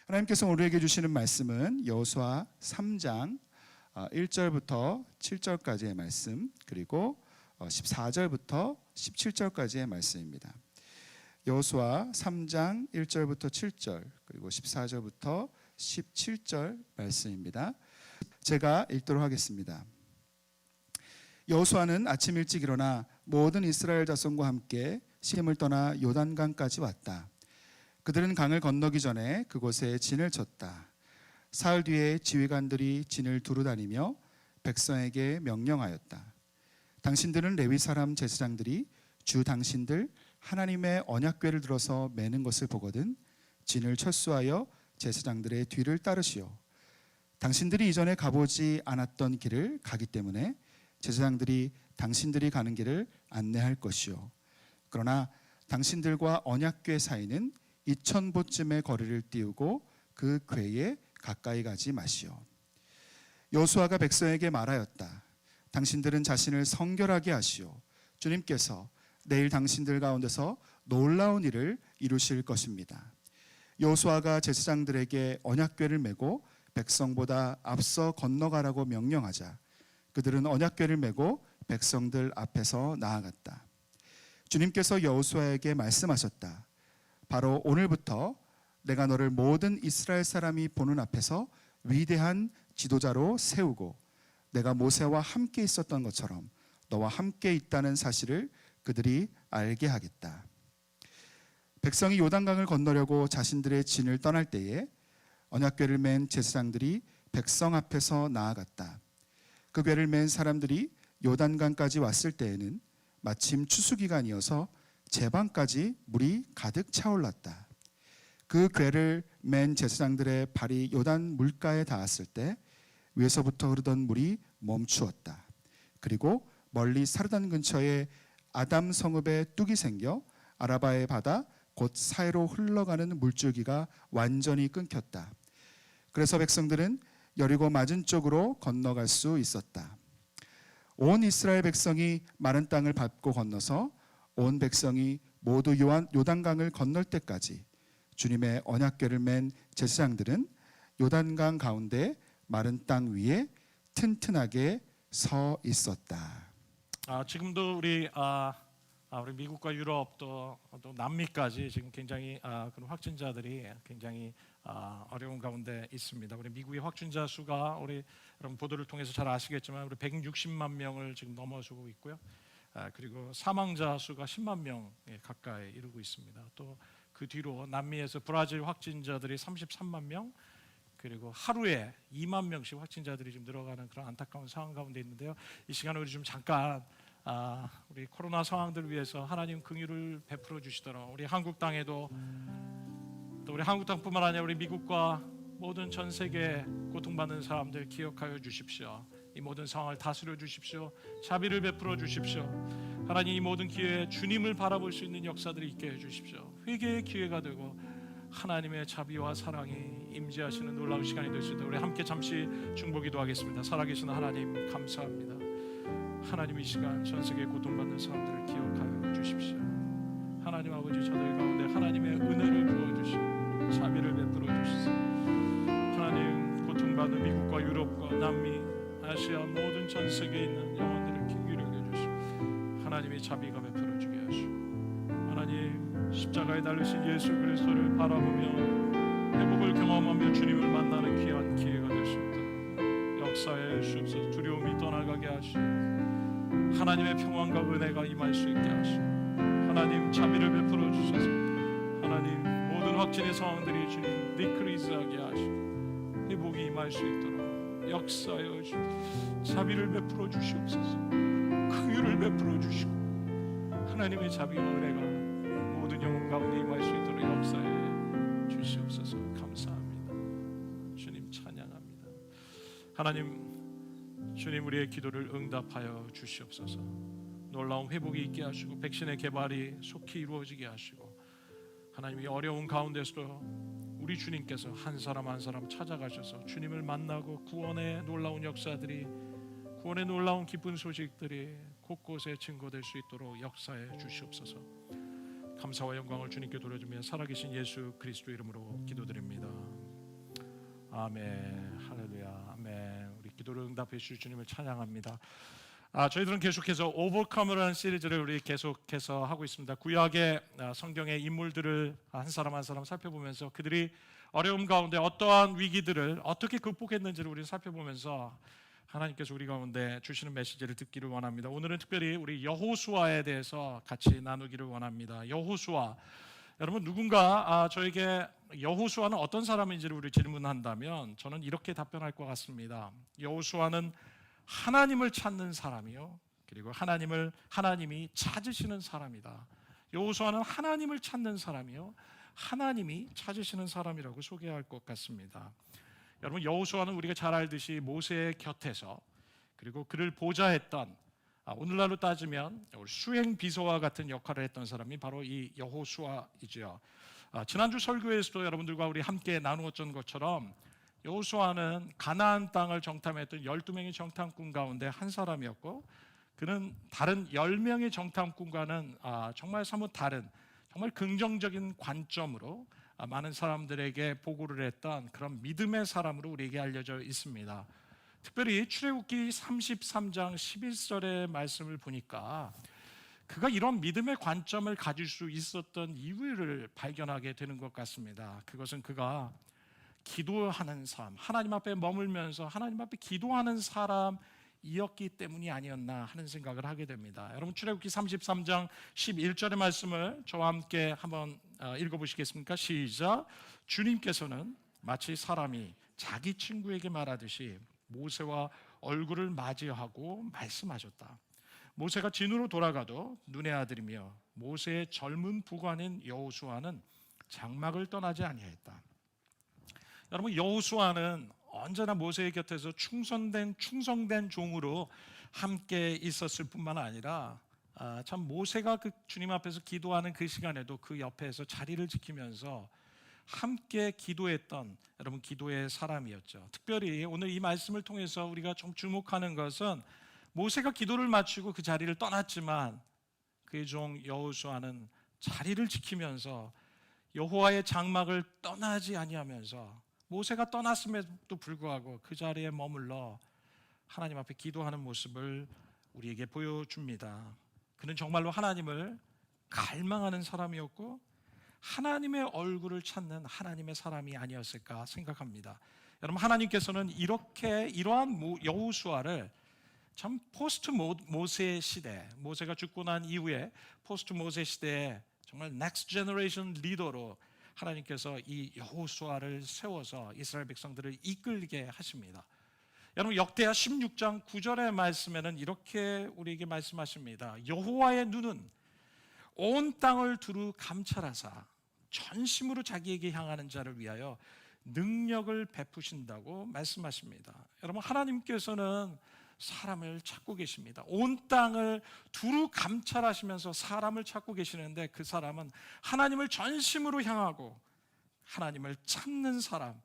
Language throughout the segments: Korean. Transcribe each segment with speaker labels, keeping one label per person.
Speaker 1: 하나님께서 우리에게 주시는 말씀은 여호수아 3장 1절부터 7절까지의 말씀, 그리고 14절부터 17절까지의 말씀입니다. 여호수아 3장 1절부터 7절, 그리고 14절부터 17절 말씀입니다. 제가 읽도록 하겠습니다. 여호수아는 아침 일찍 일어나 모든 이스라엘 자손과 함께 시겜을 떠나 요단강까지 왔다. 그들은 강을 건너기 전에 그곳에 진을 쳤다. 사흘 뒤에 지휘관들이 진을 두루 다니며 백성에게 명령하였다. 당신들은 레위 사람 제사장들이 주 당신들 하나님의 언약궤를 들어서 매는 것을 보거든 진을 철수하여 제사장들의 뒤를 따르시오. 당신들이 이전에 가보지 않았던 길을 가기 때문에 제사장들이 당신들이 가는 길을 안내할 것이오. 그러나 당신들과 언약궤 사이는 2000보쯤의 거리를 띄우고 그 궤에 가까이 가지 마시오. 여호수아가 백성에게 말하였다. 당신들은 자신을 성결하게 하시오. 주님께서 내일 당신들 가운데서 놀라운 일을 이루실 것입니다. 여호수아가 제사장들에게 언약궤를 메고 백성보다 앞서 건너가라고 명령하자 그들은 언약궤를 메고 백성들 앞에서 나아갔다. 주님께서 여호수아에게 말씀하셨다. 바로 오늘부터 내가 너를 모든 이스라엘 사람이 보는 앞에서 위대한 지도자로 세우고 내가 모세와 함께 있었던 것처럼 너와 함께 있다는 사실을 그들이 알게 하겠다. 백성이 요단강을 건너려고 자신들의 진을 떠날 때에 언약궤를 맨 제사장들이 백성 앞에서 나아갔다. 그 궤를 맨 사람들이 요단강까지 왔을 때에는 마침 추수기간이어서 제방까지 물이 가득 차올랐다. 그 궤를 맨 제사장들의 발이 요단 물가에 닿았을 때 위에서부터 흐르던 물이 멈추었다. 그리고 멀리 사르단 근처에 아담 성읍에 뚝이 생겨 아라바의 바다 곧 사해로 흘러가는 물줄기가 완전히 끊겼다. 그래서 백성들은 여리고 맞은 쪽으로 건너갈 수 있었다. 온 이스라엘 백성이 마른 땅을 밟고 건너서 온 백성이 모두 요단강을 건널 때까지 주님의 언약궤를 맨 제사장들은 요단강 가운데 마른 땅 위에 튼튼하게 서 있었다.
Speaker 2: 지금도 우리 미국과 유럽 또 남미까지 지금 굉장히 그런 확진자들이 굉장히 어려운 가운데 있습니다. 우리 미국의 확진자 수가 우리 여러분 보도를 통해서 잘 아시겠지만 우리 160만 명을 지금 넘어서고 있고요. 그리고 사망자 수가 10만 명 가까이 이르고 있습니다. 또 그 뒤로 남미에서 브라질 확진자들이 33만 명, 그리고 하루에 2만 명씩 확진자들이 좀 늘어가는 그런 안타까운 상황 가운데 있는데요. 이 시간에 우리 좀 잠깐 우리 코로나 상황들을 위해서 하나님 긍휼을 베풀어 주시도록 우리 한국 땅에도 또 우리 한국 땅뿐만 아니라 우리 미국과 모든 전 세계 고통받는 사람들 기억하여 주십시오. 이 모든 상황을 다스려 주십시오. 자비를 베풀어 주십시오. 하나님 이 모든 기회에 주님을 바라볼 수 있는 역사들이 있게 해 주십시오. 회개의 기회가 되고 하나님의 자비와 사랑이 임재하시는 놀라운 시간이 될 수 있도록 우리 함께 잠시 중보 기도하겠습니다. 살아계신 하나님 감사합니다. 하나님 이 시간 전 세계 고통받는 사람들을 기억하여 주십시오. 하나님 아버지 저들 가운데 하나님의 은혜를 부어주시고 자비를 베풀어 주시소. 하나님 고통받는 미국과 유럽과 남미 아시아 모든 전 세계에 있는 영혼들을 긍휼히 여겨주시고 하나님의 자비가 베풀어 주게 하시고 하나님 십자가에 달리신 예수 그리스도를 바라보며 회복을 경험하며 주님을 만나는 귀한 기회가 될 수 있도록 역사에 주옵소서. 두려움이 떠나가게 하시고 하나님의 평안과 은혜가 임할 수 있게 하시고 하나님 자비를 베풀어 주셔서 하나님 모든 확진의 상황들이 주님 디크리즈하게 하시고 회복이 임할 수 있도록 역사하여 주시고 자비를 베풀어 주시옵소서. 긍휼을 베풀어 주시고 하나님의 자비와 은혜가 모든 영혼 가운데 임할 수 있도록 역사해 주시옵소서. 감사합니다. 주님 찬양합니다. 하나님 주님 우리의 기도를 응답하여 주시옵소서. 놀라운 회복이 있게 하시고 백신의 개발이 속히 이루어지게 하시고 하나님 이 어려운 가운데서도 우리 주님께서 한 사람 한 사람 찾아가셔서 주님을 만나고 구원의 놀라운 역사들이 구원의 놀라운 기쁜 소식들이 곳곳에 증거될 수 있도록 역사해 주시옵소서. 감사와 영광을 주님께 돌려주며 살아계신 예수 그리스도 이름으로 기도드립니다. 아멘. 할렐루야. 아멘. 우리 기도를 응답해 주실 주님을 찬양합니다. 저희들은 계속해서 오버커머라는 시리즈를 우리 계속해서 하고 있습니다. 구약의 성경의 인물들을 한 사람 한 사람 살펴보면서 그들이 어려움 가운데 어떠한 위기들을 어떻게 극복했는지를 우리 살펴보면서 하나님께서 우리 가운데 주시는 메시지를 듣기를 원합니다. 오늘은 특별히 우리 여호수아에 대해서 같이 나누기를 원합니다. 여호수아, 여러분 누군가 저에게 여호수아는 어떤 사람인지를 우리 질문한다면 저는 이렇게 답변할 것 같습니다. 여호수아는 하나님을 찾는 사람이요, 그리고 하나님이 찾으시는 사람이다. 여호수아는 하나님을 찾는 사람이요, 하나님이 찾으시는 사람이라고 소개할 것 같습니다. 여러분, 여호수아는 우리가 잘 알듯이 모세의 곁에서, 그리고 그를 보좌했던, 오늘날로 따지면 수행 비서와 같은 역할을 했던 사람이 바로 이 여호수아이죠. 지난주 설교에서도 여러분들과 우리 함께 나누었던 것처럼 여호수아는 가나안 땅을 정탐했던 12명의 정탐꾼 가운데 한 사람이었고, 그는 다른 10명의 정탐꾼과는 정말 사뭇 다른, 정말 긍정적인 관점으로 많은 사람들에게 보고를 했던 그런 믿음의 사람으로 우리에게 알려져 있습니다. 특별히 출애굽기 33장 11절의 말씀을 보니까 그가 이런 믿음의 관점을 가질 수 있었던 이유를 발견하게 되는 것 같습니다. 그것은 그가 기도하는 삶, 하나님 앞에 머물면서 하나님 앞에 기도하는 사람이었기 때문이 아니었나 하는 생각을 하게 됩니다. 여러분, 출애굽기 33장 11절의 말씀을 저와 함께 한번 읽어보시겠습니까? 시작. 주님께서는 마치 사람이 자기 친구에게 말하듯이 모세와 얼굴을 맞이하고 말씀하셨다. 모세가 진으로 돌아가도 눈의 아들이며 모세의 젊은 부관인 여호수아는 장막을 떠나지 아니했다. 여러분, 여호수아는 언제나 모세의 곁에서 충성된 종으로 함께 있었을 뿐만 아니라 참 모세가 그 주님 앞에서 기도하는 그 시간에도 그 옆에서 자리를 지키면서 함께 기도했던, 여러분, 기도의 사람이었죠. 특별히 오늘 이 말씀을 통해서 우리가 좀 주목하는 것은 모세가 기도를 마치고 그 자리를 떠났지만 그의 종 여호수아는 자리를 지키면서 여호와의 장막을 떠나지 아니하면서 모세가 떠났음에도 불구하고 그 자리에 머물러 하나님 앞에 기도하는 모습을 우리에게 보여줍니다. 그는 정말로 하나님을 갈망하는 사람이었고 하나님의 얼굴을 찾는 하나님의 사람이 아니었을까 생각합니다. 여러분, 하나님께서는 이러한 여호수아를 참 포스트 모세 시대, 모세가 죽고 난 이후에 포스트 모세 시대에 정말 넥스트 제너레이션 리더로 하나님께서 이 여호수아를 세워서 이스라엘 백성들을 이끌게 하십니다. 여러분, 역대하 16장 9절의 말씀에는 이렇게 우리에게 말씀하십니다. 여호와의 눈은 온 땅을 두루 감찰하사 전심으로 자기에게 향하는 자를 위하여 능력을 베푸신다고 말씀하십니다. 여러분, 하나님께서는 사람을 찾고 계십니다. 온 땅을 두루 감찰하시면서 사람을 찾고 계시는데 그 사람은 하나님을 전심으로 향하고 하나님을 찾는 사람,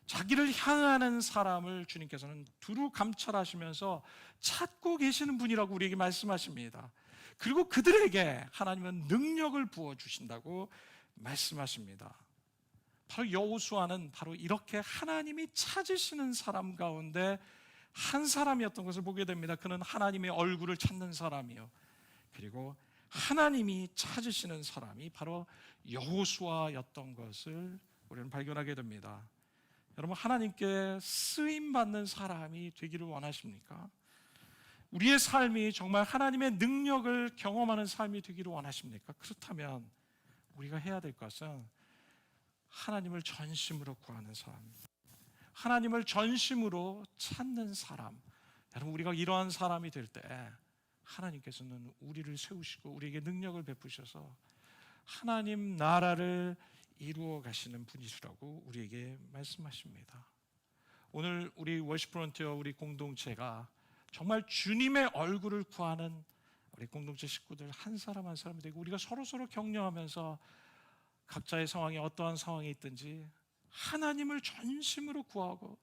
Speaker 2: 자기를 향하는 사람을 주님께서는 두루 감찰하시면서 찾고 계시는 분이라고 우리에게 말씀하십니다. 그리고 그들에게 하나님은 능력을 부어주신다고 말씀하십니다. 바로 여호수아는 바로 이렇게 하나님이 찾으시는 사람 가운데 한 사람이었던 것을 보게 됩니다. 그는 하나님의 얼굴을 찾는 사람이요, 그리고 하나님이 찾으시는 사람이 바로 여호수아였던 것을 우리는 발견하게 됩니다. 여러분, 하나님께 쓰임받는 사람이 되기를 원하십니까? 우리의 삶이 정말 하나님의 능력을 경험하는 삶이 되기를 원하십니까? 그렇다면 우리가 해야 될 것은 하나님을 전심으로 구하는 사람, 하나님을 전심으로 찾는 사람. 여러분, 우리가 이러한 사람이 될 때 하나님께서는 우리를 세우시고 우리에게 능력을 베푸셔서 하나님 나라를 이루어 가시는 분이시라고 우리에게 말씀하십니다. 오늘 우리 워십 프론티어 우리 공동체가 정말 주님의 얼굴을 구하는 우리 공동체 식구들 한 사람 한 사람이 되고 우리가 서로 격려하면서 각자의 상황이 어떠한 상황이 있든지 하나님을 전심으로 구하고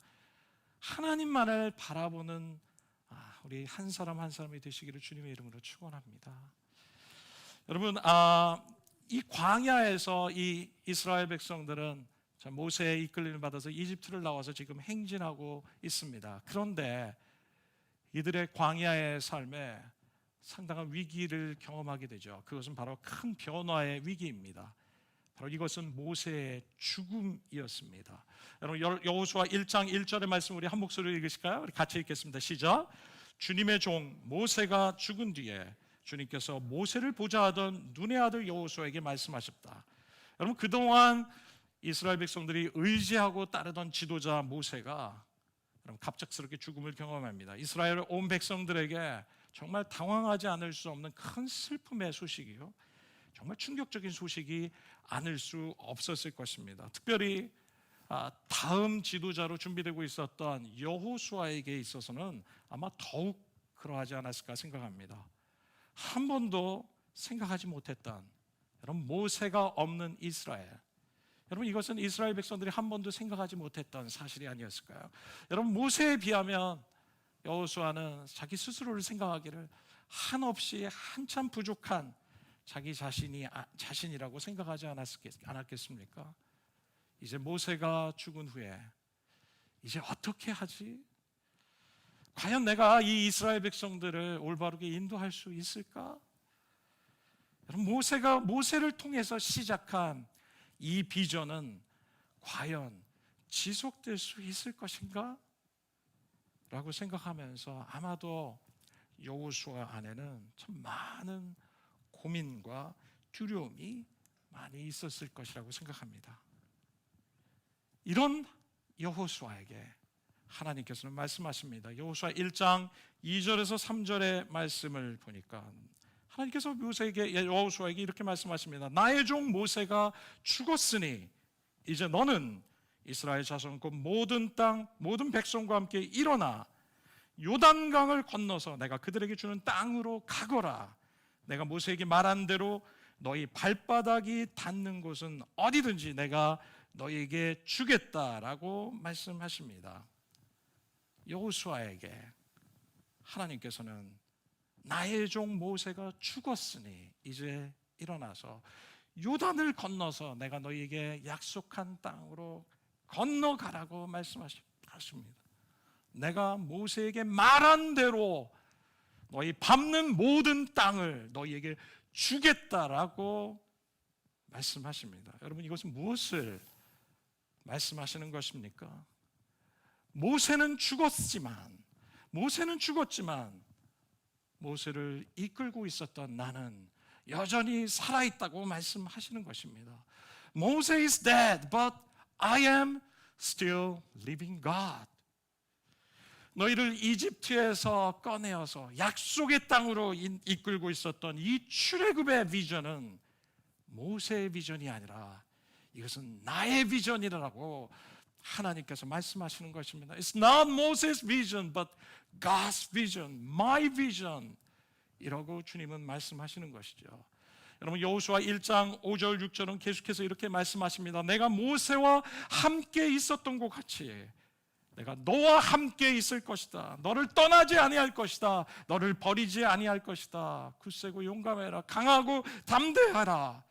Speaker 2: 하나님만을 바라보는 우리 한 사람 한 사람이 되시기를 주님의 이름으로 축원합니다. 여러분, 이 광야에서 이 이스라엘 백성들은 자, 모세의 이끌림을 받아서 이집트를 나와서 지금 행진하고 있습니다. 그런데 이들의 광야의 삶에 상당한 위기를 경험하게 되죠. 그것은 바로 큰 변화의 위기입니다. 바로 이것은 모세의 죽음이었습니다. 여러분, 여호수아 1장 1절의 말씀 우리 한 목소리로 읽으실까요? 우리 같이 읽겠습니다. 시작. 주님의 종 모세가 죽은 뒤에 주님께서 모세를 보좌하던 눈의 아들 여호수아에게 말씀하셨다. 여러분, 그동안 이스라엘 백성들이 의지하고 따르던 지도자 모세가 갑작스럽게 죽음을 경험합니다. 이스라엘 온 백성들에게 정말 당황하지 않을 수 없는 큰 슬픔의 소식이요, 정말 충격적인 소식이 아닐 수 없었을 것입니다. 특별히 다음 지도자로 준비되고 있었던 여호수아에게 있어서는 아마 더욱 그러하지 않았을까 생각합니다. 한 번도 생각하지 못했던, 여러분, 모세가 없는 이스라엘, 여러분, 이것은 이스라엘 백성들이 한 번도 생각하지 못했던 사실이 아니었을까요? 여러분, 모세에 비하면 여호수아는 자기 스스로를 생각하기를 한없이 한참 부족한 자기 자신이라고 생각하지 않았겠습니까? 이제 모세가 죽은 후에 이제 어떻게 하지? 과연 내가 이 이스라엘 백성들을 올바르게 인도할 수 있을까? 여러분, 모세를 통해서 시작한 이 비전은 과연 지속될 수 있을 것인가? 라고 생각하면서 아마도 여호수아 안에는 참 많은 고민과 두려움이 많이 있었을 것이라고 생각합니다. 이런 여호수아에게 하나님께서는 말씀하십니다. 여호수아 1장 2절에서 3절의 말씀을 보니까 하나님께서 여호수아에게 이렇게 말씀하십니다. 나의 종 모세가 죽었으니 이제 너는 이스라엘 자손 곧 모든 땅 모든 백성과 함께 일어나 요단강을 건너서 내가 그들에게 주는 땅으로 가거라. 내가 모세에게 말한 대로 너희 발바닥이 닿는 곳은 어디든지 내가 너희에게 주겠다라고 말씀하십니다. 여호수아에게 하나님께서는 나의 종 모세가 죽었으니 이제 일어나서 요단을 건너서 내가 너희에게 약속한 땅으로 건너가라고 말씀하십니다. 내가 모세에게 말한 대로 너희 밟는 모든 땅을 너희에게 주겠다라고 말씀하십니다. 여러분, 이것은 무엇을 말씀하시는 것입니까? 모세는 죽었지만 모세를 이끌고 있었던 나는 여전히 살아있다고 말씀하시는 것입니다. Moses is dead, but I am still living God. 너희를 이집트에서 꺼내어서 약속의 땅으로 이끌고 있었던 이 출애굽의 비전은 모세의 비전이 아니라 이것은 나의 비전이라고 하나님께서 말씀하시는 것입니다. It's not Moses' vision, but God's vision, my vision. 이라고 주님은 말씀하시는 것이죠. 여러분, 여호수아 1장 5절 6절은 계속해서 이렇게 말씀하십니다. 내가 모세와 함께 있었던 것 같이 내가 너와 함께 있을 것이다. 너를 떠나지 아니할 것이다. 너를 버리지 아니할 것이다. 굳세고 용감해라. 강하고 담대하라.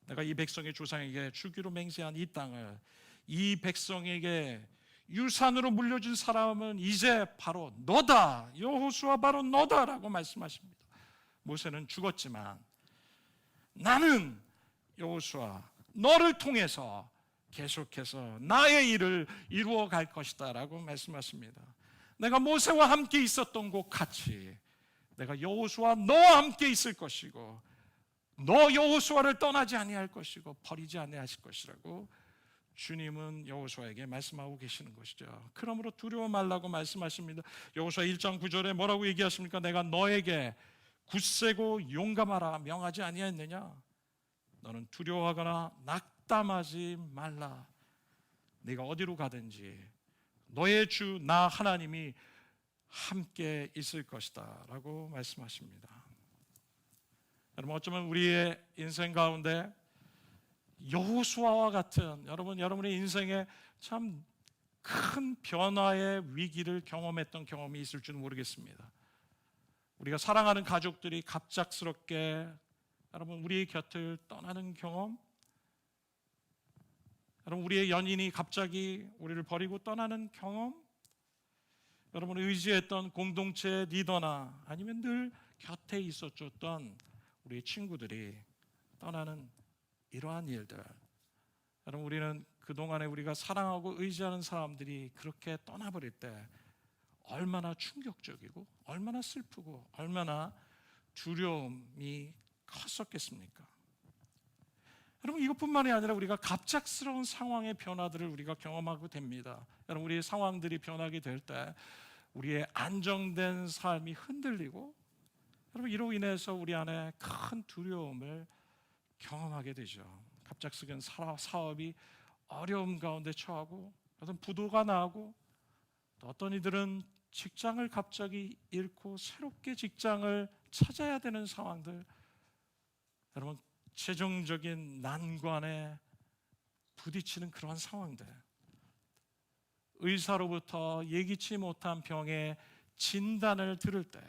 Speaker 2: 내가 이 백성의 조상에게 주기로 맹세한 이 땅을 이 백성에게 유산으로 물려준 사람은 이제 바로 너다. 여호수아 바로 너다라고 말씀하십니다. 모세는 죽었지만 나는 여호수아 너를 통해서 계속해서 나의 일을 이루어 갈 것이다 라고 말씀하십니다. 내가 모세와 함께 있었던 것 같이 내가 여호수아 너와 함께 있을 것이고 너 여호수아를 떠나지 아니할 것이고 버리지 아니하실 것이라고 주님은 여호수아에게 말씀하고 계시는 것이죠. 그러므로 두려워 말라고 말씀하십니다. 여호수아 1장 9절에 뭐라고 얘기하십니까? 내가 너에게 굳세고 용감하라 명하지 아니하였느냐? 너는 두려워하거나 낙담하지 말라. 네가 어디로 가든지 너의 주 나 하나님이 함께 있을 것이다 라고 말씀하십니다. 여러분, 어쩌면 우리의 인생 가운데 여호수아와 같은 여러분의 인생에 참 큰 변화의 위기를 경험했던 경험이 있을 줄은 모르겠습니다. 우리가 사랑하는 가족들이 갑작스럽게 우리의 곁을 떠나는 경험, 여러분, 우리의 연인이 갑자기 우리를 버리고 떠나는 경험, 여러분을 의지했던 공동체 리더나 아니면 늘 곁에 있어줬던 우리 친구들이 떠나는 이러한 일들, 여러분, 우리는 그동안에 우리가 사랑하고 의지하는 사람들이 그렇게 떠나버릴 때 얼마나 충격적이고 얼마나 슬프고 얼마나 두려움이 컸었겠습니까? 여러분, 이것뿐만이 아니라 우리가 갑작스러운 상황의 변화들을 우리가 경험하고 됩니다. 여러분, 우리의 상황들이 변하게 될 때 우리의 안정된 삶이 흔들리고, 여러분, 이로 인해서 우리 안에 큰 두려움을 경험하게 되죠. 갑작스런 사업이 어려움 가운데 처하고, 어떤 부도가 나고, 또 어떤 이들은 직장을 갑자기 잃고 새롭게 직장을 찾아야 되는 상황들, 여러분, 최종적인 난관에 부딪히는 그런 상황들, 의사로부터 예기치 못한 병의 진단을 들을 때,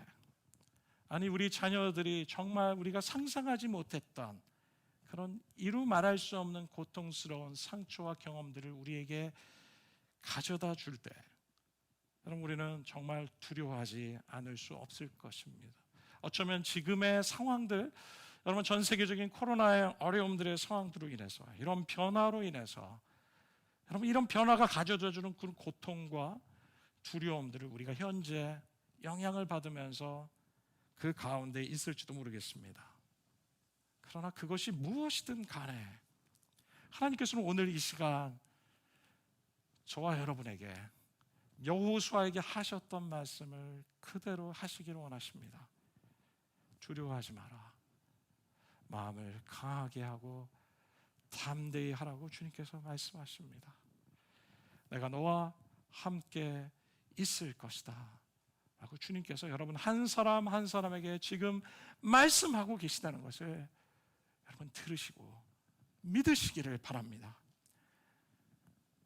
Speaker 2: 아니 우리 자녀들이 정말 우리가 상상하지 못했던 그런 이루 말할 수 없는 고통스러운 상처와 경험들을 우리에게 가져다 줄 때, 여러분, 우리는 정말 두려워하지 않을 수 없을 것입니다. 어쩌면 지금의 상황들, 여러분, 전 세계적인 코로나의 어려움들의 상황들로 인해서, 이런 변화로 인해서, 여러분, 이런 변화가 가져다 주는 그런 고통과 두려움들을 우리가 현재 영향을 받으면서 그 가운데 있을지도 모르겠습니다. 그러나 그것이 무엇이든 간에 하나님께서는 오늘 이 시간 저와 여러분에게, 여호수아에게 하셨던 말씀을 그대로 하시기를 원하십니다. 두려워하지 마라. 마음을 강하게 하고 담대히 하라고 주님께서 말씀하십니다. 내가 너와 함께 있을 것이다 라고 주님께서 여러분 한 사람 한 사람에게 지금 말씀하고 계시다는 것을 여러분 들으시고 믿으시기를 바랍니다.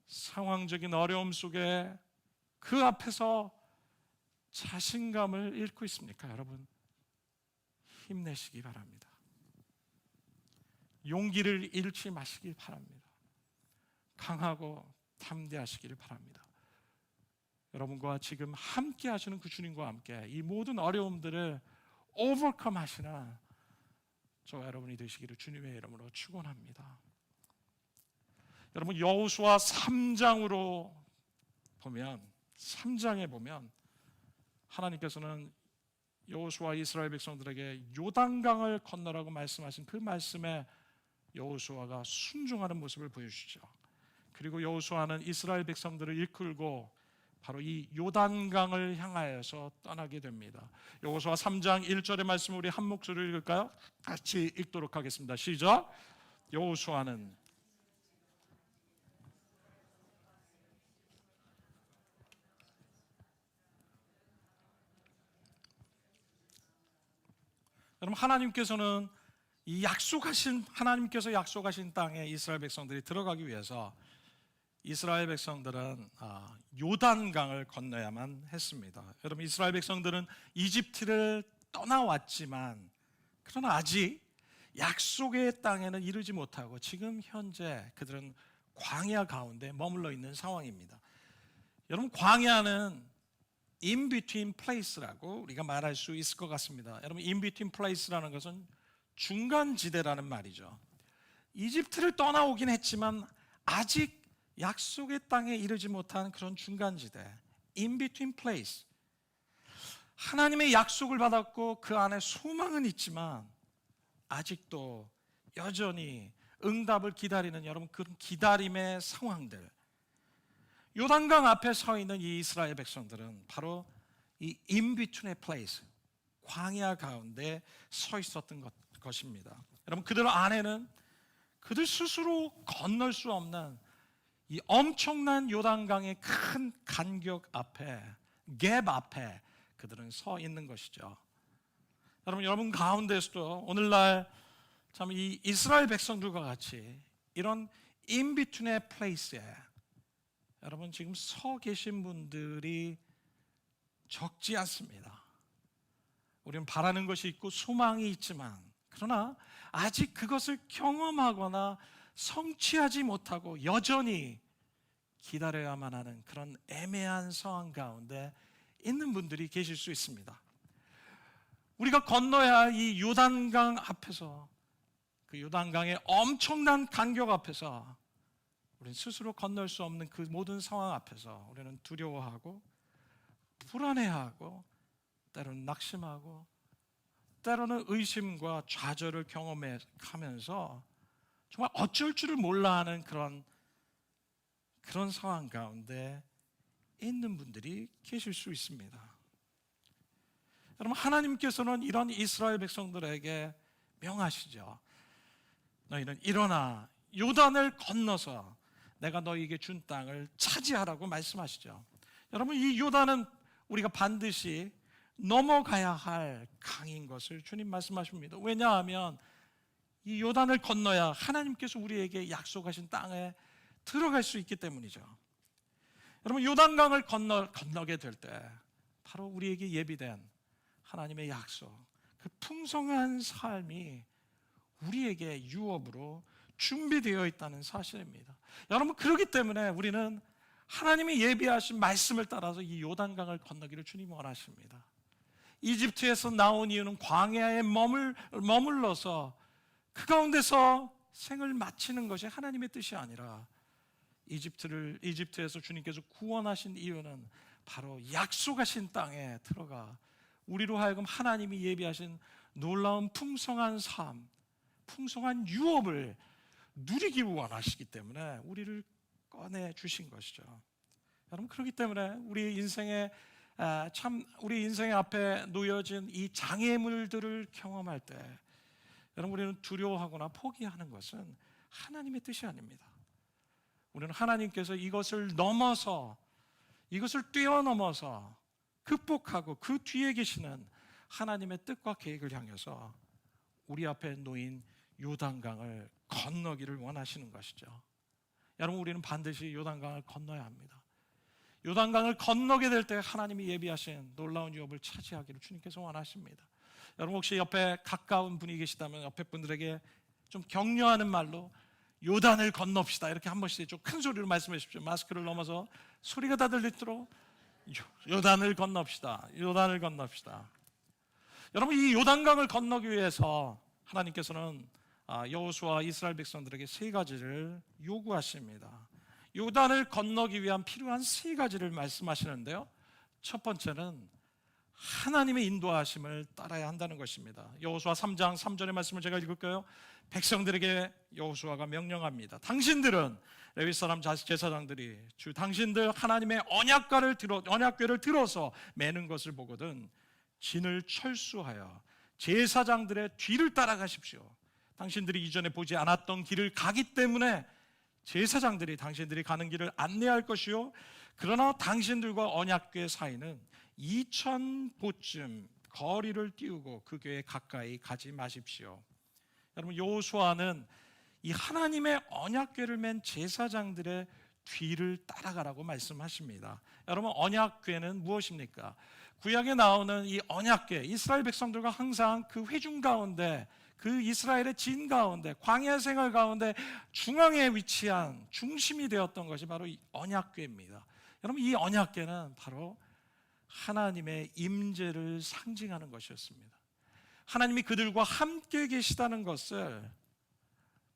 Speaker 2: 상황적인 어려움 속에 그 앞에서 자신감을 잃고 있습니까? 여러분, 힘내시기 바랍니다. 용기를 잃지 마시길 바랍니다. 강하고 담대하시기를 바랍니다. 여러분과 지금 함께 하시는 그 주님과 함께 이 모든 어려움들을 오버컴 하시는 저와 여러분이 되시기를 주님의 이름으로 축원합니다. 여러분, 여호수아 3장으로 보면, 3장에 보면 하나님께서는 여호수아 이스라엘 백성들에게 요단강을 건너라고 말씀하신 그 말씀에 여호수아가 순종하는 모습을 보여주시죠. 그리고 여호수아는 이스라엘 백성들을 이끌고 바로 이 요단강을 향하여서 떠나게 됩니다. 여호수아 3장 1절의 말씀을 우리 한 목소리로 읽을까요? 같이 읽도록 하겠습니다. 시작. 여호수아는 여러분, 하나님께서는 하나님께서 약속하신 땅에 이스라엘 백성들이 들어가기 위해서 이스라엘 백성들은 요단강을 건너야만 했습니다. 여러분, 이스라엘 백성들은 이집트를 떠나왔지만 그러나 아직 약속의 땅에는 이르지 못하고 지금 현재 그들은 광야 가운데 머물러 있는 상황입니다. 여러분, 광야는 in between place라고 우리가 말할 수 있을 것 같습니다. 여러분, in between place라는 것은 중간지대라는 말이죠. 이집트를 떠나오긴 했지만 아직 약속의 땅에 이르지 못한 그런 중간지대, in between place. 하나님의 약속을 받았고 그 안에 소망은 있지만 아직도 여전히 응답을 기다리는 여러분 그런 기다림의 상황들. 요단강 앞에 서 있는 이 이스라엘 백성들은 바로 이 in between의 place, 광야 가운데 서 있었던 것입니다. 여러분, 그들 안에는 그들 스스로 건널 수 없는 이 엄청난 요단강의 큰 간격 앞에, 갭 앞에 그들은 서 있는 것이죠. 여러분 가운데서도 오늘날 참 이 이스라엘 백성들과 같이 이런 in between의 place에 여러분 지금 서 계신 분들이 적지 않습니다. 우리는 바라는 것이 있고 소망이 있지만 그러나 아직 그것을 경험하거나 성취하지 못하고 여전히 기다려야만 하는 그런 애매한 상황 가운데 있는 분들이 계실 수 있습니다. 우리가 건너야 할 이 요단강 앞에서, 그 요단강의 엄청난 간격 앞에서 우리는 스스로 건널 수 없는 그 모든 상황 앞에서 우리는 두려워하고 불안해하고 때로는 낙심하고 때로는 의심과 좌절을 경험하면서 정말 어쩔 줄을 몰라 하는 그런 상황 가운데 있는 분들이 계실 수 있습니다. 여러분, 하나님께서는 이런 이스라엘 백성들에게 명하시죠. 너희는 일어나 요단을 건너서 내가 너희에게 준 땅을 차지하라고 말씀하시죠. 여러분, 이 요단은 우리가 반드시 넘어가야 할 강인 것을 주님 말씀하십니다. 왜냐하면 이 요단을 건너야 하나님께서 우리에게 약속하신 땅에 들어갈 수 있기 때문이죠. 여러분, 요단강을 건너게 될 때 바로 우리에게 예비된 하나님의 약속, 그 풍성한 삶이 우리에게 유업으로 준비되어 있다는 사실입니다. 여러분, 그렇기 때문에 우리는 하나님이 예비하신 말씀을 따라서 이 요단강을 건너기를 주님이 원하십니다. 이집트에서 나온 이유는 광야에 머물러서 그 가운데서 생을 마치는 것이 하나님의 뜻이 아니라 이집트에서 주님께서 구원하신 이유는 바로 약속하신 땅에 들어가 우리로 하여금 하나님이 예비하신 놀라운 풍성한 삶, 풍성한 유업을 누리기 원하시기 때문에 우리를 꺼내 주신 것이죠. 여러분, 그렇기 때문에 우리 인생의 앞에 놓여진 이 장애물들을 경험할 때 여러분, 우리는 두려워하거나 포기하는 것은 하나님의 뜻이 아닙니다. 우리는 하나님께서 이것을 뛰어넘어서 극복하고 그 뒤에 계시는 하나님의 뜻과 계획을 향해서 우리 앞에 놓인 요단강을 건너기를 원하시는 것이죠. 여러분, 우리는 반드시 요단강을 건너야 합니다. 요단강을 건너게 될 때 하나님이 예비하신 놀라운 유업을 차지하기를 주님께서 원하십니다. 여러분, 혹시 옆에 가까운 분이 계시다면 옆에 분들에게 좀 격려하는 말로 요단을 건넙시다 이렇게 한 번씩 좀 큰 소리로 말씀해 주십시오. 마스크를 넘어서 소리가 다 들리도록 요단을 건넙시다. 요단을 건넙시다. 여러분, 이 요단강을 건너기 위해서 하나님께서는 여호수아 이스라엘 백성들에게 세 가지를 요구하십니다. 요단을 건너기 위한 필요한 세 가지를 말씀하시는데요, 첫 번째는 하나님의 인도하심을 따라야 한다는 것입니다. 여호수아 3장 3절의 말씀을 제가 읽을까요? 백성들에게 여호수아가 명령합니다. 당신들은 레위 사람 제사장들이 당신들 하나님의 언약궤를 들어서 매는 것을 보거든 진을 철수하여 제사장들의 뒤를 따라가십시오. 당신들이 이전에 보지 않았던 길을 가기 때문에 제사장들이 당신들이 가는 길을 안내할 것이요, 그러나 당신들과 언약궤 사이는 2000보쯤 거리를 띄우고 그 교에 가까이 가지 마십시오. 여러분, 여호수아는 이 하나님의 언약궤를 맨 제사장들의 뒤를 따라가라고 말씀하십니다. 여러분, 언약궤는 무엇입니까? 구약에 나오는 이 언약궤, 이스라엘 백성들과 항상 그 회중 가운데, 그 이스라엘의 진 가운데, 광야 생활 가운데 중앙에 위치한 중심이 되었던 것이 바로 이 언약궤입니다. 여러분, 이 언약궤는 바로 하나님의 임재를 상징하는 것이었습니다. 하나님이 그들과 함께 계시다는 것을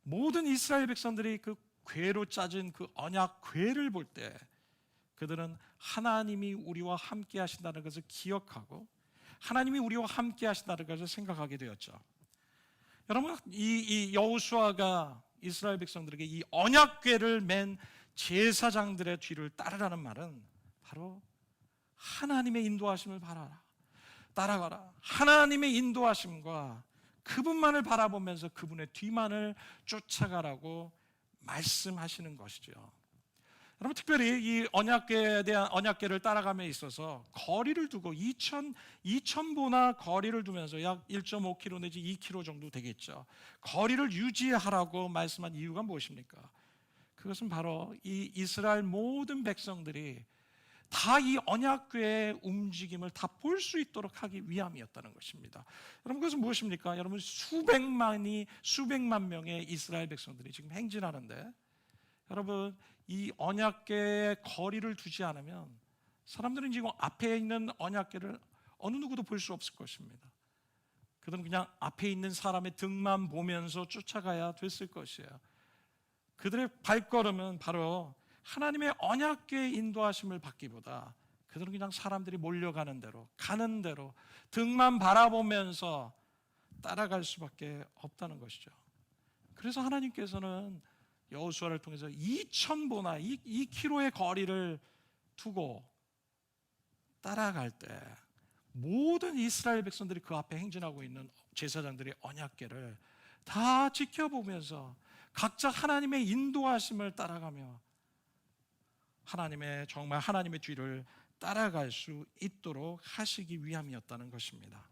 Speaker 2: 모든 이스라엘 백성들이 그 궤로 짜진 그 언약궤를 볼 때 그들은 하나님이 우리와 함께 하신다는 것을 기억하고 하나님이 우리와 함께 하신다는 것을 생각하게 되었죠. 여러분, 이 여호수아가 이스라엘 백성들에게 이 언약궤를 맨 제사장들의 뒤를 따르라는 말은 바로 하나님의 인도하심을 따라가라. 하나님의 인도하심과 그분만을 바라보면서 그분의 뒤만을 쫓아가라고 말씀하시는 것이죠. 여러분, 특별히 이 언약궤를 따라감에 있어서 거리를 두고 2000보나 거리를 두면서 약 1.5km 내지 2km 정도 되겠죠. 거리를 유지하라고 말씀한 이유가 무엇입니까? 그것은 바로 이 이스라엘 모든 백성들이 다 이 언약궤의 움직임을 다 볼 수 있도록 하기 위함이었다는 것입니다. 여러분, 그것은 무엇입니까? 여러분, 수백만 명의 이스라엘 백성들이 지금 행진하는데, 여러분, 이 언약궤의 거리를 두지 않으면 사람들은 지금 앞에 있는 언약궤를 어느 누구도 볼 수 없을 것입니다. 그들은 그냥 앞에 있는 사람의 등만 보면서 쫓아가야 됐을 것이에요. 그들의 발걸음은 바로 하나님의 언약궤의 인도하심을 받기보다 그들은 그냥 사람들이 몰려가는 대로, 가는 대로 등만 바라보면서 따라갈 수밖에 없다는 것이죠. 그래서 하나님께서는 여호수아를 통해서 2,000보나 2km의 거리를 두고 따라갈 때 모든 이스라엘 백성들이 그 앞에 행진하고 있는 제사장들의 언약궤를 다 지켜보면서 각자 하나님의 인도하심을 따라가며 정말 하나님의 뒤를 따라갈 수 있도록 하시기 위함이었다는 것입니다.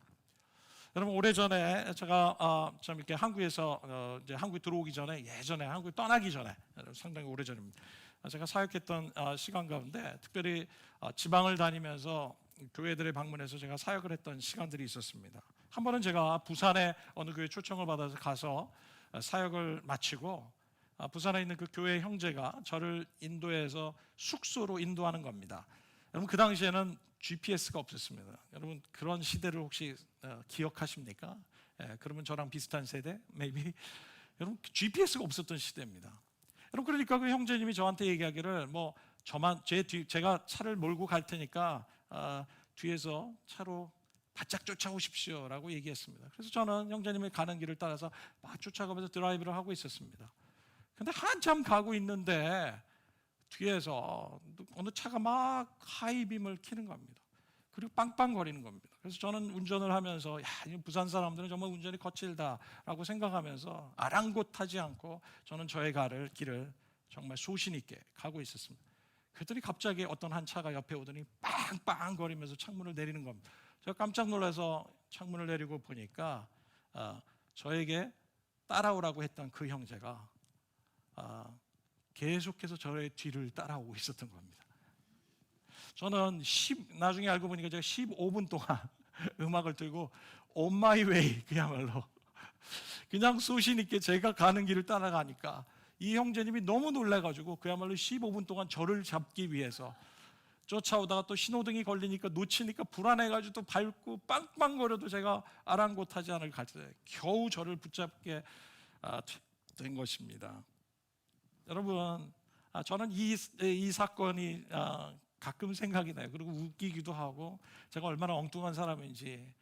Speaker 2: 여러분, 오래전에 제가 좀 이렇게 한국에서 이제 한국에 들어오기 전에, 예전에 한국에 떠나기 전에, 상당히 오래전입니다. 제가 사역했던 시간 가운데 특별히 지방을 다니면서 교회들에 방문해서 제가 사역을 했던 시간들이 있었습니다. 한 번은 제가 부산에 어느 교회 초청을 받아서 가서 사역을 마치고 부산에 있는 그 교회 형제가 저를 인도해서 숙소로 인도하는 겁니다. 여러분, 그 당시에는 GPS가 없었습니다. 여러분, 그런 시대를 혹시 기억하십니까? 그러면 저랑 비슷한 세대? maybe. 여러분, GPS가 없었던 시대입니다. 여러분, 그러니까 그 형제님이 저한테 얘기하기를 제가 차를 몰고 갈 테니까 뒤에서 차로 바짝 쫓아오십시오라고 얘기했습니다. 그래서 저는 형제님이 가는 길을 따라서 막 쫓아가면서 드라이브를 하고 있었습니다. 근데 한참 가고 있는데 뒤에서 어느 차가 막 하이빔을 켜는 겁니다. 그리고 빵빵거리는 겁니다. 그래서 저는 운전을 하면서 부산 사람들은 정말 운전이 거칠다라고 생각하면서 아랑곳하지 않고 저는 저의 길을 정말 소신 있게 가고 있었습니다. 그랬더니 갑자기 어떤 한 차가 옆에 오더니 빵빵거리면서 창문을 내리는 겁니다. 제가 깜짝 놀라서 창문을 내리고 보니까 저에게 따라오라고 했던 그 형제가 계속해서 저의 뒤를 따라오고 있었던 겁니다. 저는 나중에 알고 보니까 제가 15분 동안 음악을 들고 On My Way, 그야말로 그냥 소신 있게 제가 가는 길을 따라가니까 이 형제님이 너무 놀라가지고 그야말로 15분 동안 저를 잡기 위해서 쫓아오다가 또 신호등이 걸리니까 놓치니까 불안해가지고 또 밟고 빵빵거려도 제가 아랑곳하지 않을 때 겨우 저를 붙잡게 된 것입니다. 여러분, 저는 이 사건이 가끔 생각이 나요. 그리고 웃기기도 하고 제가 얼마나 엉뚱한 사람인지.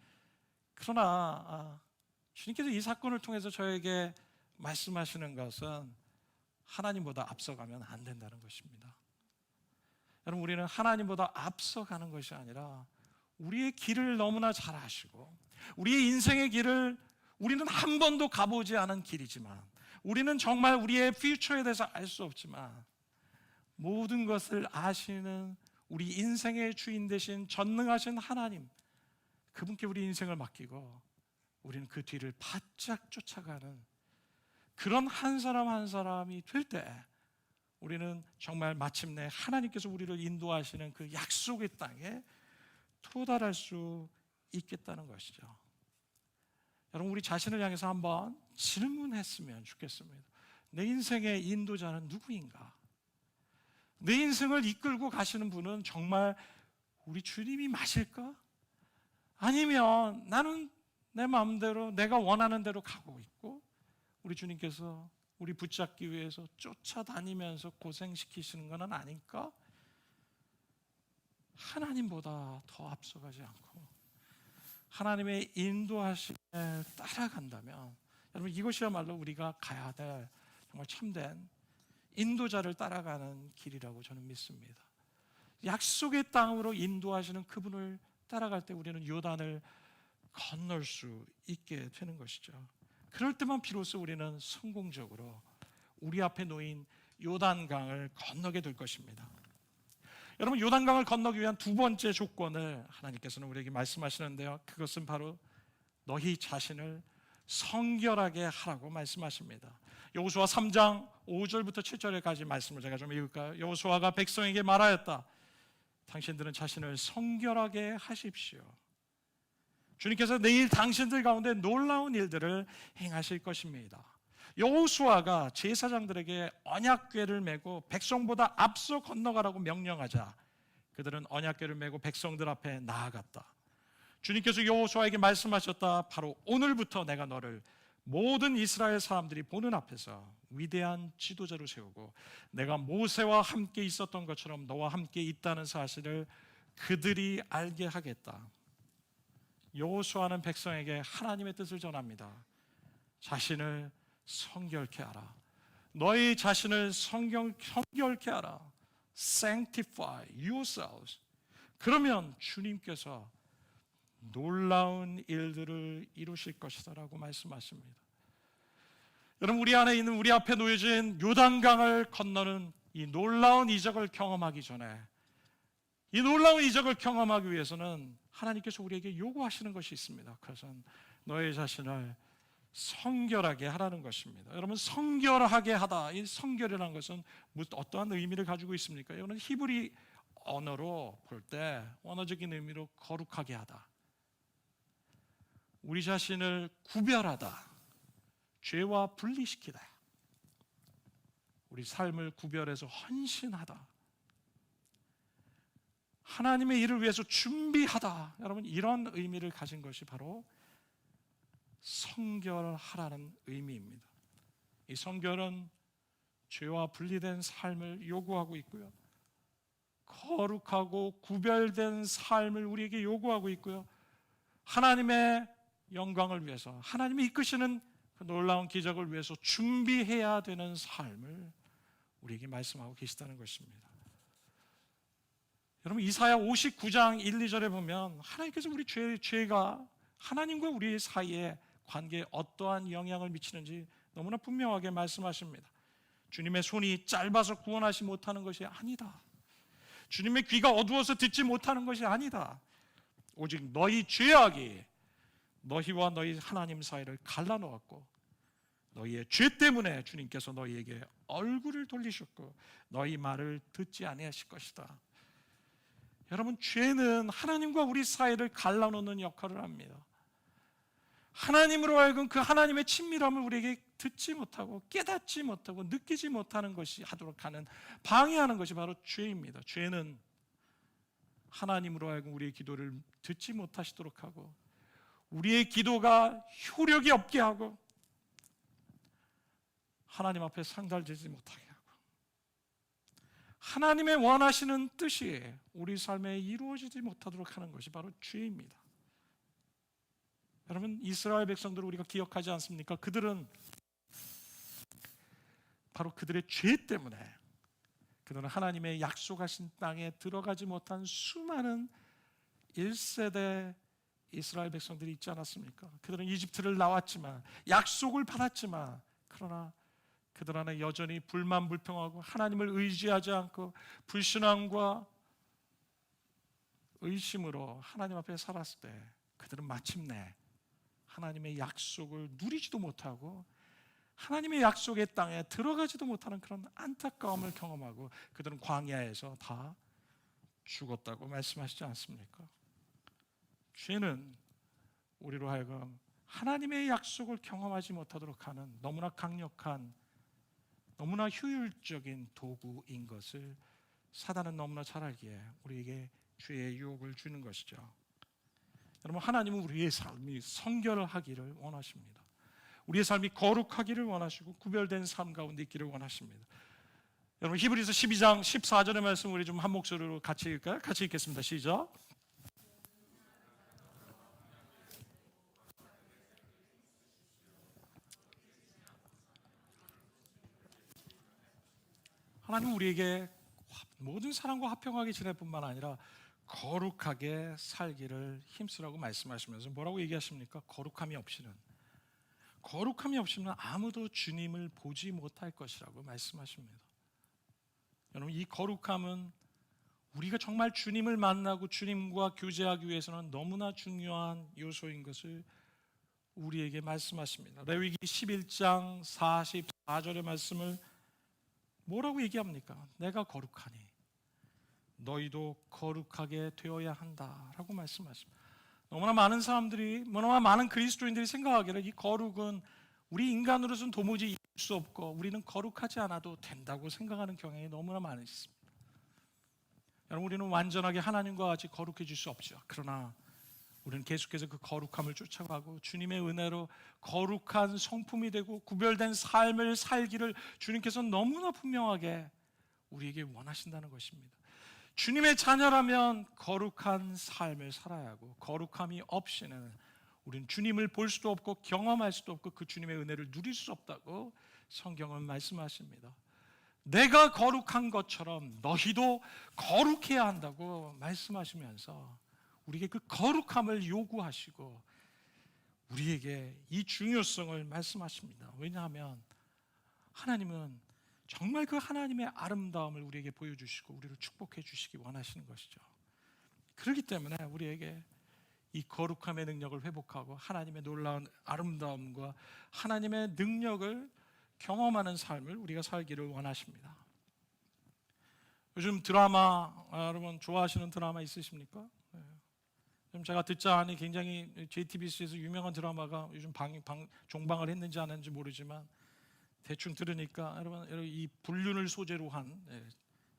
Speaker 2: 그러나 주님께서 이 사건을 통해서 저에게 말씀하시는 것은 하나님보다 앞서가면 안 된다는 것입니다. 여러분, 우리는 하나님보다 앞서가는 것이 아니라 우리의 길을 너무나 잘 아시고 우리의 인생의 길을 우리는 한 번도 가보지 않은 길이지만 우리는 정말 우리의 퓨처에 대해서 알 수 없지만 모든 것을 아시는 우리 인생의 주인 되신 전능하신 하나님, 그분께 우리 인생을 맡기고 우리는 그 뒤를 바짝 쫓아가는 그런 한 사람 한 사람이 될 때 우리는 정말 마침내 하나님께서 우리를 인도하시는 그 약속의 땅에 도달할 수 있겠다는 것이죠. 여러분, 우리 자신을 향해서 한번 질문했으면 좋겠습니다. 내 인생의 인도자는 누구인가? 내 인생을 이끌고 가시는 분은 정말 우리 주님이 맞을까? 아니면 나는 내 마음대로 내가 원하는 대로 가고 있고 우리 주님께서 우리 붙잡기 위해서 쫓아다니면서 고생시키시는 것은 아닐까? 하나님보다 더 앞서가지 않고 하나님의 인도하심에 따라간다면 여러분, 이것이야말로 우리가 가야 될 정말 참된 인도자를 따라가는 길이라고 저는 믿습니다. 약속의 땅으로 인도하시는 그분을 따라갈 때 우리는 요단을 건널 수 있게 되는 것이죠. 그럴 때만 비로소 우리는 성공적으로 우리 앞에 놓인 요단강을 건너게 될 것입니다. 여러분, 요단강을 건너기 위한 두 번째 조건을 하나님께서는 우리에게 말씀하시는데요, 그것은 바로 너희 자신을 성결하게 하라고 말씀하십니다. 여호수아 3장 5절부터 7절까지 말씀을 제가 좀 읽을까요? 여호수아가 백성에게 말하였다. 당신들은 자신을 성결하게 하십시오. 주님께서 내일 당신들 가운데 놀라운 일들을 행하실 것입니다. 여호수아가 제사장들에게 언약궤를 메고 백성보다 앞서 건너가라고 명령하자 그들은 언약궤를 메고 백성들 앞에 나아갔다. 주님께서 여호수아에게 말씀하셨다. 바로 오늘부터 내가 너를 모든 이스라엘 사람들이 보는 앞에서 위대한 지도자로 세우고 내가 모세와 함께 있었던 것처럼 너와 함께 있다는 사실을 그들이 알게 하겠다. 여호수아는 백성에게 하나님의 뜻을 전합니다. 자신을 성결케 하라. 너희 자신을 성결케 하라. Sanctify yourselves. 그러면 주님께서 놀라운 일들을 이루실 것이다라고 말씀하십니다. 여러분, 우리 안에 있는, 우리 앞에 놓여진 요단강을 건너는 이 놀라운 이적을 경험하기 전에, 이 놀라운 이적을 경험하기 위해서는 하나님께서 우리에게 요구하시는 것이 있습니다. 그것은 너의 자신을 성결하게 하라는 것입니다. 여러분, 성결하게 하다, 이 성결이라는 것은 어떠한 의미를 가지고 있습니까? 이거는 히브리 언어로 볼 때 언어적인 의미로 거룩하게 하다, 우리 자신을 구별하다, 죄와 분리시키다, 우리 삶을 구별해서 헌신하다, 하나님의 일을 위해서 준비하다. 여러분, 이런 의미를 가진 것이 바로 성결하라는 의미입니다. 이 성결은 죄와 분리된 삶을 요구하고 있고요, 거룩하고 구별된 삶을 우리에게 요구하고 있고요, 하나님의 영광을 위해서, 하나님이 이끄시는 그 놀라운 기적을 위해서 준비해야 되는 삶을 우리에게 말씀하고 계시다는 것입니다. 여러분, 이사야 59장 1, 2절에 보면 하나님께서 우리 죄가 하나님과 우리 사이에 관계에 어떠한 영향을 미치는지 너무나 분명하게 말씀하십니다. 주님의 손이 짧아서 구원하지 못하는 것이 아니다. 주님의 귀가 어두워서 듣지 못하는 것이 아니다. 오직 너희 죄악이 너희와 너희 하나님 사이를 갈라놓았고 너희의 죄 때문에 주님께서 너희에게 얼굴을 돌리셨고 너희 말을 듣지 아니하실 것이다. 여러분, 죄는 하나님과 우리 사이를 갈라놓는 역할을 합니다. 하나님으로 하여금 그 하나님의 친밀함을 우리에게 듣지 못하고 깨닫지 못하고 느끼지 못하는 것이 하도록 하는, 방해하는 것이 바로 죄입니다. 죄는 하나님으로 하여금 우리의 기도를 듣지 못하시도록 하고 우리의 기도가 효력이 없게 하고 하나님 앞에 상달되지 못하게 하고 하나님의 원하시는 뜻이 우리 삶에 이루어지지 못하도록 하는 것이 바로 죄입니다. 여러분, 이스라엘 백성들을 우리가 기억하지 않습니까? 그들은 바로 그들의 죄 때문에 그들은 하나님의 약속하신 땅에 들어가지 못한 수많은 1세대 이스라엘 백성들이 있지 않았습니까? 그들은 이집트를 나왔지만, 약속을 받았지만, 그러나 그들 안에 여전히 불만불평하고 하나님을 의지하지 않고 불신앙과 의심으로 하나님 앞에 살았을 때 그들은 마침내 하나님의 약속을 누리지도 못하고 하나님의 약속의 땅에 들어가지도 못하는 그런 안타까움을 경험하고 그들은 광야에서 다 죽었다고 말씀하시지 않습니까? 죄는 우리로 하여금 하나님의 약속을 경험하지 못하도록 하는 너무나 강력한, 너무나 효율적인 도구인 것을 사단은 너무나 잘 알기에 우리에게 죄의 유혹을 주는 것이죠. 여러분, 하나님은 우리의 삶이 성결하기를 원하십니다. 우리의 삶이 거룩하기를 원하시고 구별된 삶 가운데 있기를 원하십니다. 여러분, 히브리서 12장 14절의 말씀 우리 좀 한 목소리로 같이 읽을까요? 같이 읽겠습니다. 시작. 하나님은 우리에게 모든 사람과 화평하게 지낼 뿐만 아니라 거룩하게 살기를 힘쓰라고 말씀하시면서 뭐라고 얘기하십니까? 거룩함이 없이는 아무도 주님을 보지 못할 것이라고 말씀하십니다. 여러분, 이 거룩함은 우리가 정말 주님을 만나고 주님과 교제하기 위해서는 너무나 중요한 요소인 것을 우리에게 말씀하십니다. 레위기 11장 44절의 말씀을 뭐라고 얘기합니까? 내가 거룩하니 너희도 거룩하게 되어야 한다라고 말씀하십니다. 너무나 많은 사람들이, 너무나 많은 그리스도인들이 생각하기를 이 거룩은 우리 인간으로서는 도무지 이룰 수 없고 우리는 거룩하지 않아도 된다고 생각하는 경향이 너무나 많이 있습니다. 여러분, 우리는 완전하게 하나님과 같이 거룩해질 수 없죠. 그러나 우리는 계속해서 그 거룩함을 쫓아가고 주님의 은혜로 거룩한 성품이 되고 구별된 삶을 살기를 주님께서 너무나 분명하게 우리에게 원하신다는 것입니다. 주님의 자녀라면 거룩한 삶을 살아야 하고 거룩함이 없이는 우리는 주님을 볼 수도 없고 경험할 수도 없고 그 주님의 은혜를 누릴 수 없다고 성경은 말씀하십니다. 내가 거룩한 것처럼 너희도 거룩해야 한다고 말씀하시면서 우리에게 그 거룩함을 요구하시고 우리에게 이 중요성을 말씀하십니다. 왜냐하면 하나님은 정말 그 하나님의 아름다움을 우리에게 보여주시고 우리를 축복해 주시기 원하시는 것이죠. 그렇기 때문에 우리에게 이 거룩함의 능력을 회복하고 하나님의 놀라운 아름다움과 하나님의 능력을 경험하는 삶을 우리가 살기를 원하십니다. 요즘 드라마, 여러분 좋아하시는 드라마 있으십니까? 좀 제가 듣자 하니 굉장히 JTBC에서 유명한 드라마가 요즘 종방을 했는지 안 했는지 모르지만 대충 들으니까 여러분 이 불륜을 소재로 한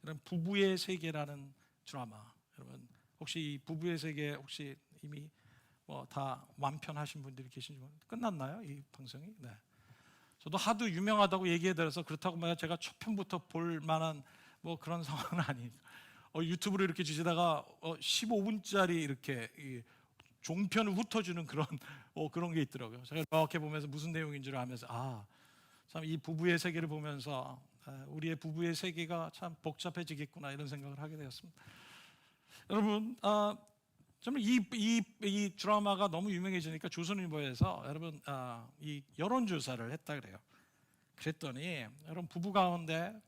Speaker 2: 이런 부부의 세계라는 드라마, 여러분 혹시 이 부부의 세계 혹시 이미 뭐 다 완편하신 분들이 계신지 끝났나요? 이 방송이? 네. 저도 하도 유명하다고 얘기해 드려서 그렇다고 막 제가 첫 편부터 볼 만한 뭐 그런 상황은 아니에요. 유튜브로 이렇게 주시다가 15분짜리 이렇게 종편을 훑어주는 그런 게 있더라고요. 제가 이렇게 보면서 무슨 내용인 줄 알면서 참 이 부부의 세계를 보면서 우리의 부부의 세계가 참 복잡해지겠구나 이런 생각을 하게 되었습니다. 여러분, 정말 이 드라마가 너무 유명해지니까 조선일보에서 여러분 이 여론조사를 했다 그래요. 그랬더니 여러분 부부 가운데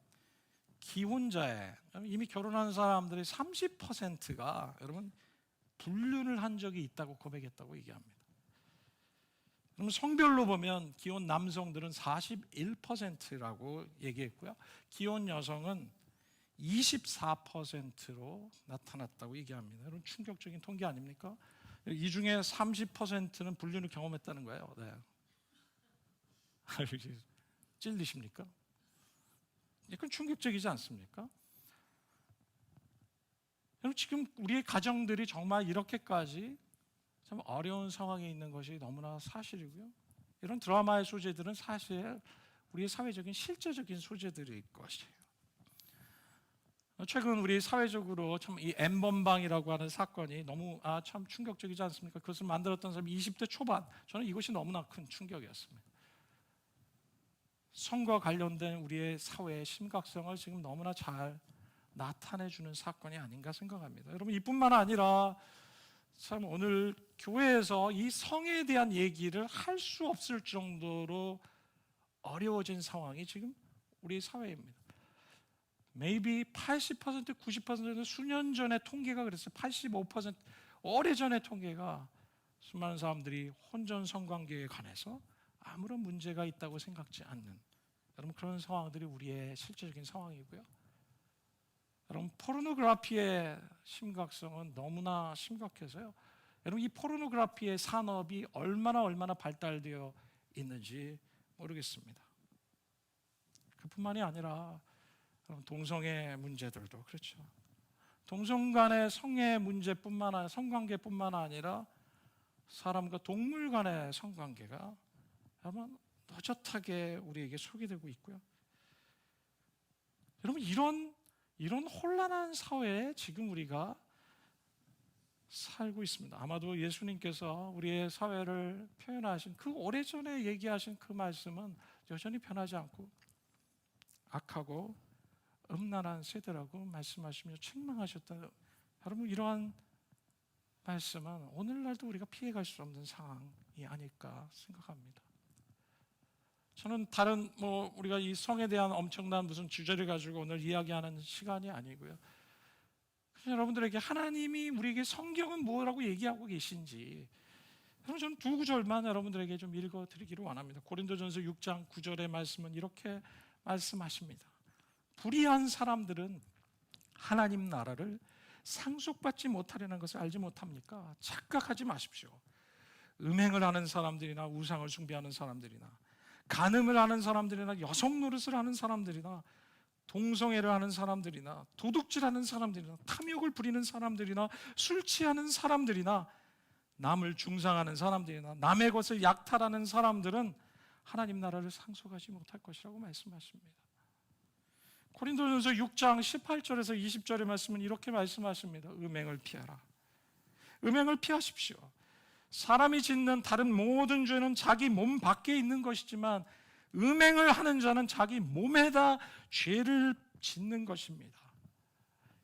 Speaker 2: 기혼자의 이미 결혼한 사람들의 30%가 여러분 불륜을 한 적이 있다고 고백했다고 얘기합니다. 그럼 성별로 보면 기혼 남성들은 41%라고 얘기했고요. 기혼 여성은 24%로 나타났다고 얘기합니다. 여러분 충격적인 통계 아닙니까? 이 중에 30%는 불륜을 경험했다는 거예요. 네. 찔리십니까? 약간 충격적이지 않습니까? 여러분 지금 우리의 가정들이 정말 이렇게까지 참 어려운 상황에 있는 것이 너무나 사실이고요. 이런 드라마의 소재들은 사실 우리의 사회적인 실제적인 소재들일 것이에요. 최근 우리 사회적으로 참 이 N번방이라고 하는 사건이 너무 참 충격적이지 않습니까? 그것을 만들었던 사람이 20대 초반. 저는 이것이 너무나 큰 충격이었습니다. 성과 관련된 우리의 사회의 심각성을 지금 너무나 잘 나타내주는 사건이 아닌가 생각합니다. 여러분 이뿐만 아니라 참 오늘 교회에서 이 성에 대한 얘기를 할 수 없을 정도로 어려워진 상황이 지금 우리 사회입니다. maybe 80%, 90%는 수년 전의 통계가 그랬어요. 85% 오래전의 통계가 수많은 사람들이 혼전 성관계에 관해서 아무런 문제가 있다고 생각지 않는 여러분 그런 상황들이 우리의 실제적인 상황이고요. 여러분 포르노그래피의 심각성은 너무나 심각해서요. 여러분 이 포르노그래피의 산업이 얼마나 발달되어 있는지 모르겠습니다. 그뿐만이 아니라 동성애 문제들도 그렇죠. 동성 간의 성의 문제뿐만 아니라 성관계뿐만 아니라 사람과 동물 간의 성관계가 여러분 너젓하게 우리에게 소개되고 있고요. 여러분 이런 혼란한 사회에 지금 우리가 살고 있습니다. 아마도 예수님께서 우리의 사회를 표현하신 그 오래전에 얘기하신 그 말씀은 여전히 변하지 않고 악하고 음란한 세대라고 말씀하시며 책망하셨다. 여러분 이러한 말씀은 오늘날도 우리가 피해갈 수 없는 상황이 아닐까 생각합니다. 저는 다른 우리가 이 성에 대한 엄청난 무슨 주제를 가지고 오늘 이야기하는 시간이 아니고요. 그래서 여러분들에게 하나님이 우리에게 성경은 뭐라고 얘기하고 계신지 그럼 저는 두 구절만 여러분들에게 좀 읽어드리기를 원합니다. 고린도전서 6장 9절의 말씀은 이렇게 말씀하십니다. 불의한 사람들은 하나님 나라를 상속받지 못하려는 것을 알지 못합니까? 착각하지 마십시오. 음행을 하는 사람들이나 우상을 숭배하는 사람들이나 간음을 하는 사람들이나 여성 노릇을 하는 사람들이나 동성애를 하는 사람들이나 도둑질하는 사람들이나 탐욕을 부리는 사람들이나 술 취하는 사람들이나 남을 중상하는 사람들이나 남의 것을 약탈하는 사람들은 하나님 나라를 상속하지 못할 것이라고 말씀하십니다. 고린도전서 6장 18절에서 20절의 말씀은 이렇게 말씀하십니다. 음행을 피하라. 음행을 피하십시오. 사람이 짓는 다른 모든 죄는 자기 몸 밖에 있는 것이지만 음행을 하는 자는 자기 몸에다 죄를 짓는 것입니다.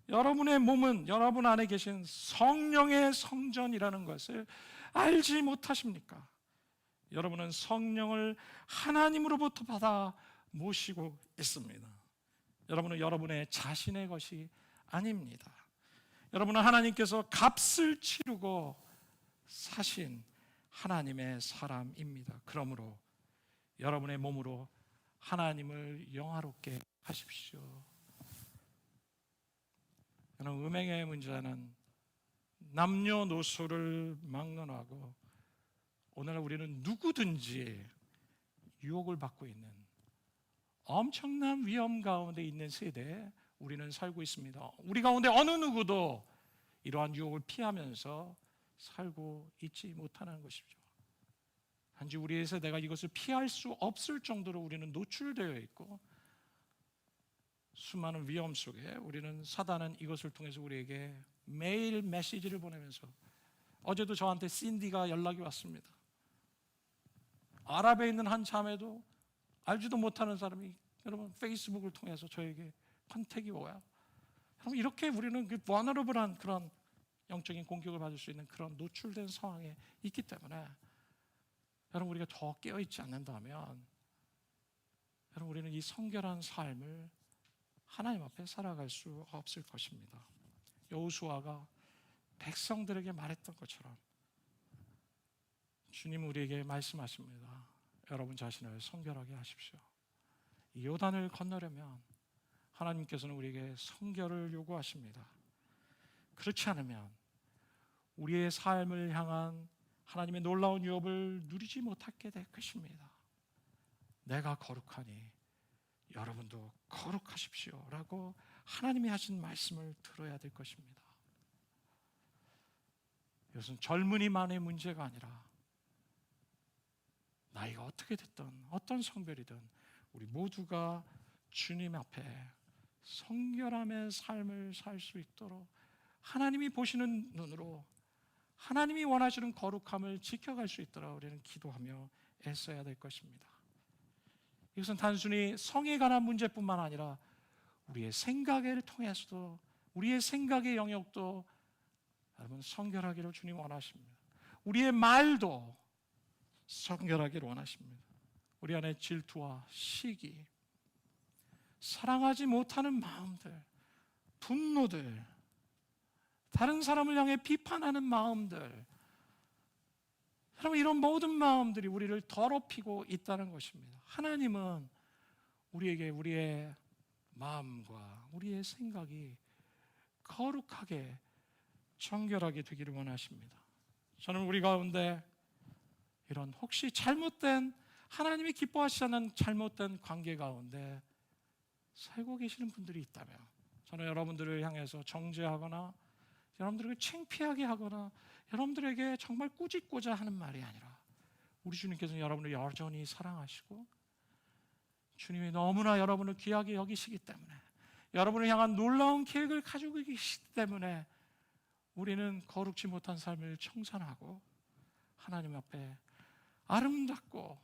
Speaker 2: 여러분의 몸은 여러분 안에 계신 성령의 성전이라는 것을 알지 못하십니까? 여러분은 성령을 하나님으로부터 받아 모시고 있습니다. 여러분은 여러분의 자신의 것이 아닙니다. 여러분은 하나님께서 값을 치르고 사신 하나님의 사람입니다. 그러므로 여러분의 몸으로 하나님을 영화롭게 하십시오. 여러분, 음행의 문제는 남녀노소를 막론하고 오늘날 우리는 누구든지 유혹을 받고 있는 엄청난 위험 가운데 있는 세대에 우리는 살고 있습니다. 우리 가운데 어느 누구도 이러한 유혹을 피하면서 살고 있지 못하는 것이죠. 단지 우리의 세대가 이것을 피할 수 없을 정도로 우리는 노출되어 있고 수많은 위험 속에 우리는 사단은 이것을 통해서 우리에게 매일 메시지를 보내면서 어제도 저한테 신디가 연락이 왔습니다. 아랍에 있는 한 자매도 알지도 못하는 사람이 여러분 페이스북을 통해서 저에게 컨택이 와요. 여러분 이렇게 우리는 그 vulnerable한 그런 영적인 공격을 받을 수 있는 그런 노출된 상황에 있기 때문에 여러분 우리가 더 깨어있지 않는다면 여러분 우리는 이 성결한 삶을 하나님 앞에 살아갈 수 없을 것입니다. 여호수아가 백성들에게 말했던 것처럼 주님 우리에게 말씀하십니다. 여러분 자신을 성결하게 하십시오. 이 요단을 건너려면 하나님께서는 우리에게 성결을 요구하십니다. 그렇지 않으면 우리의 삶을 향한 하나님의 놀라운 유업을 누리지 못하게 될 것입니다. 내가 거룩하니 여러분도 거룩하십시오 라고 하나님이 하신 말씀을 들어야 될 것입니다. 이것은 젊은이만의 문제가 아니라 나이가 어떻게 됐든 어떤 성별이든 우리 모두가 주님 앞에 성결함의 삶을 살 수 있도록 하나님이 보시는 눈으로 하나님이 원하시는 거룩함을 지켜갈 수 있도록 우리는 기도하며 애써야 될 것입니다. 이것은 단순히 성에 관한 문제뿐만 아니라 우리의 생각을 통해서도 우리의 생각의 영역도 여러분 성결하기를 주님 원하십니다. 우리의 말도 성결하기를 원하십니다. 우리 안에 질투와 시기, 사랑하지 못하는 마음들, 분노들, 다른 사람을 향해 비판하는 마음들, 여러분 이런 모든 마음들이 우리를 더럽히고 있다는 것입니다. 하나님은 우리에게 우리의 마음과 우리의 생각이 거룩하게 정결하게 되기를 원하십니다. 저는 우리 가운데 이런 혹시 잘못된 하나님이 기뻐하시지 않는 잘못된 관계 가운데 살고 계시는 분들이 있다면 저는 여러분들을 향해서 정죄하거나 여러분들에게 창피하게 하거나 여러분들에게 정말 꾸짖고자 하는 말이 아니라 우리 주님께서는 여러분을 여전히 사랑하시고 주님이 너무나 여러분을 귀하게 여기시기 때문에 여러분을 향한 놀라운 계획을 가지고 계시기 때문에 우리는 거룩지 못한 삶을 청산하고 하나님 앞에 아름답고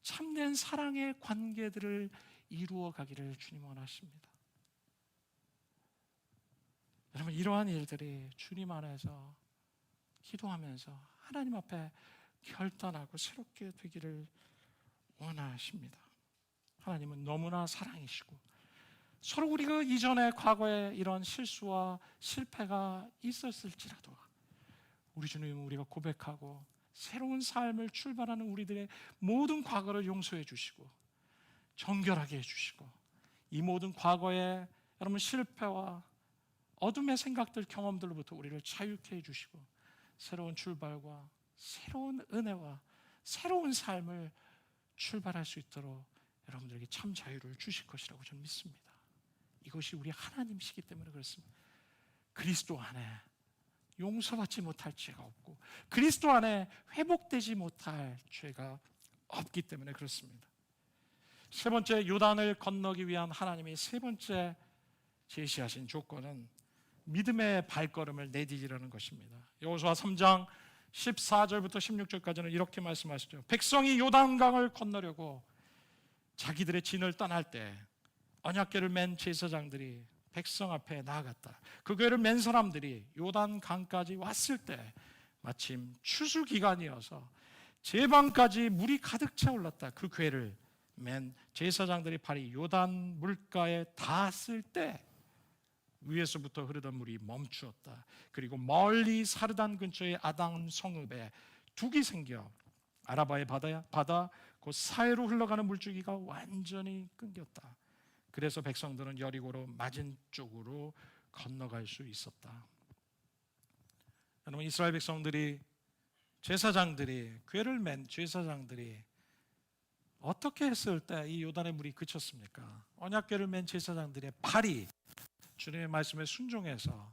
Speaker 2: 참된 사랑의 관계들을 이루어 가기를 주님 원하십니다. 여러분 이러한 일들이 주님 안에서 기도하면서 하나님 앞에 결단하고 새롭게 되기를 원하십니다. 하나님은 너무나 사랑이시고 서로 우리가 이전에 과거에 이런 실수와 실패가 있었을지라도 우리 주님은 우리가 고백하고 새로운 삶을 출발하는 우리들의 모든 과거를 용서해 주시고 정결하게 해주시고 이 모든 과거의 여러분 실패와 어둠의 생각들, 경험들로부터 우리를 자유케 해주시고 새로운 출발과 새로운 은혜와 새로운 삶을 출발할 수 있도록 여러분들에게 참 자유를 주실 것이라고 저는 믿습니다. 이것이 우리 하나님이시기 때문에 그렇습니다. 그리스도 안에 용서받지 못할 죄가 없고 그리스도 안에 회복되지 못할 죄가 없기 때문에 그렇습니다. 세 번째, 요단을 건너기 위한 하나님의 세 번째 제시하신 조건은 믿음의 발걸음을 내디디라는 것입니다. 여호수아 3장 14절부터 16절까지는 이렇게 말씀하시죠. 백성이 요단강을 건너려고 자기들의 진을 떠날 때 언약궤를 맨 제사장들이 백성 앞에 나아갔다. 그 궤를 맨 사람들이 요단강까지 왔을 때 마침 추수 기간이어서 제방까지 물이 가득 차올랐다. 그 궤를 맨 제사장들의 발이 요단 물가에 닿았을 때 위에서부터 흐르던 물이 멈추었다. 그리고 멀리 사르단 근처의 아담 성읍에 둑이 생겨 아라바의 바다 곧 사해로 흘러가는 물줄기가 완전히 끊겼다. 그래서 백성들은 여리고로 맞은 쪽으로 건너갈 수 있었다. 여러분, 이스라엘 백성들이 제사장들이 궤를 맨 제사장들이 어떻게 했을 때 이 요단의 물이 그쳤습니까? 언약궤를 맨 제사장들의 발이 주님의 말씀에 순종해서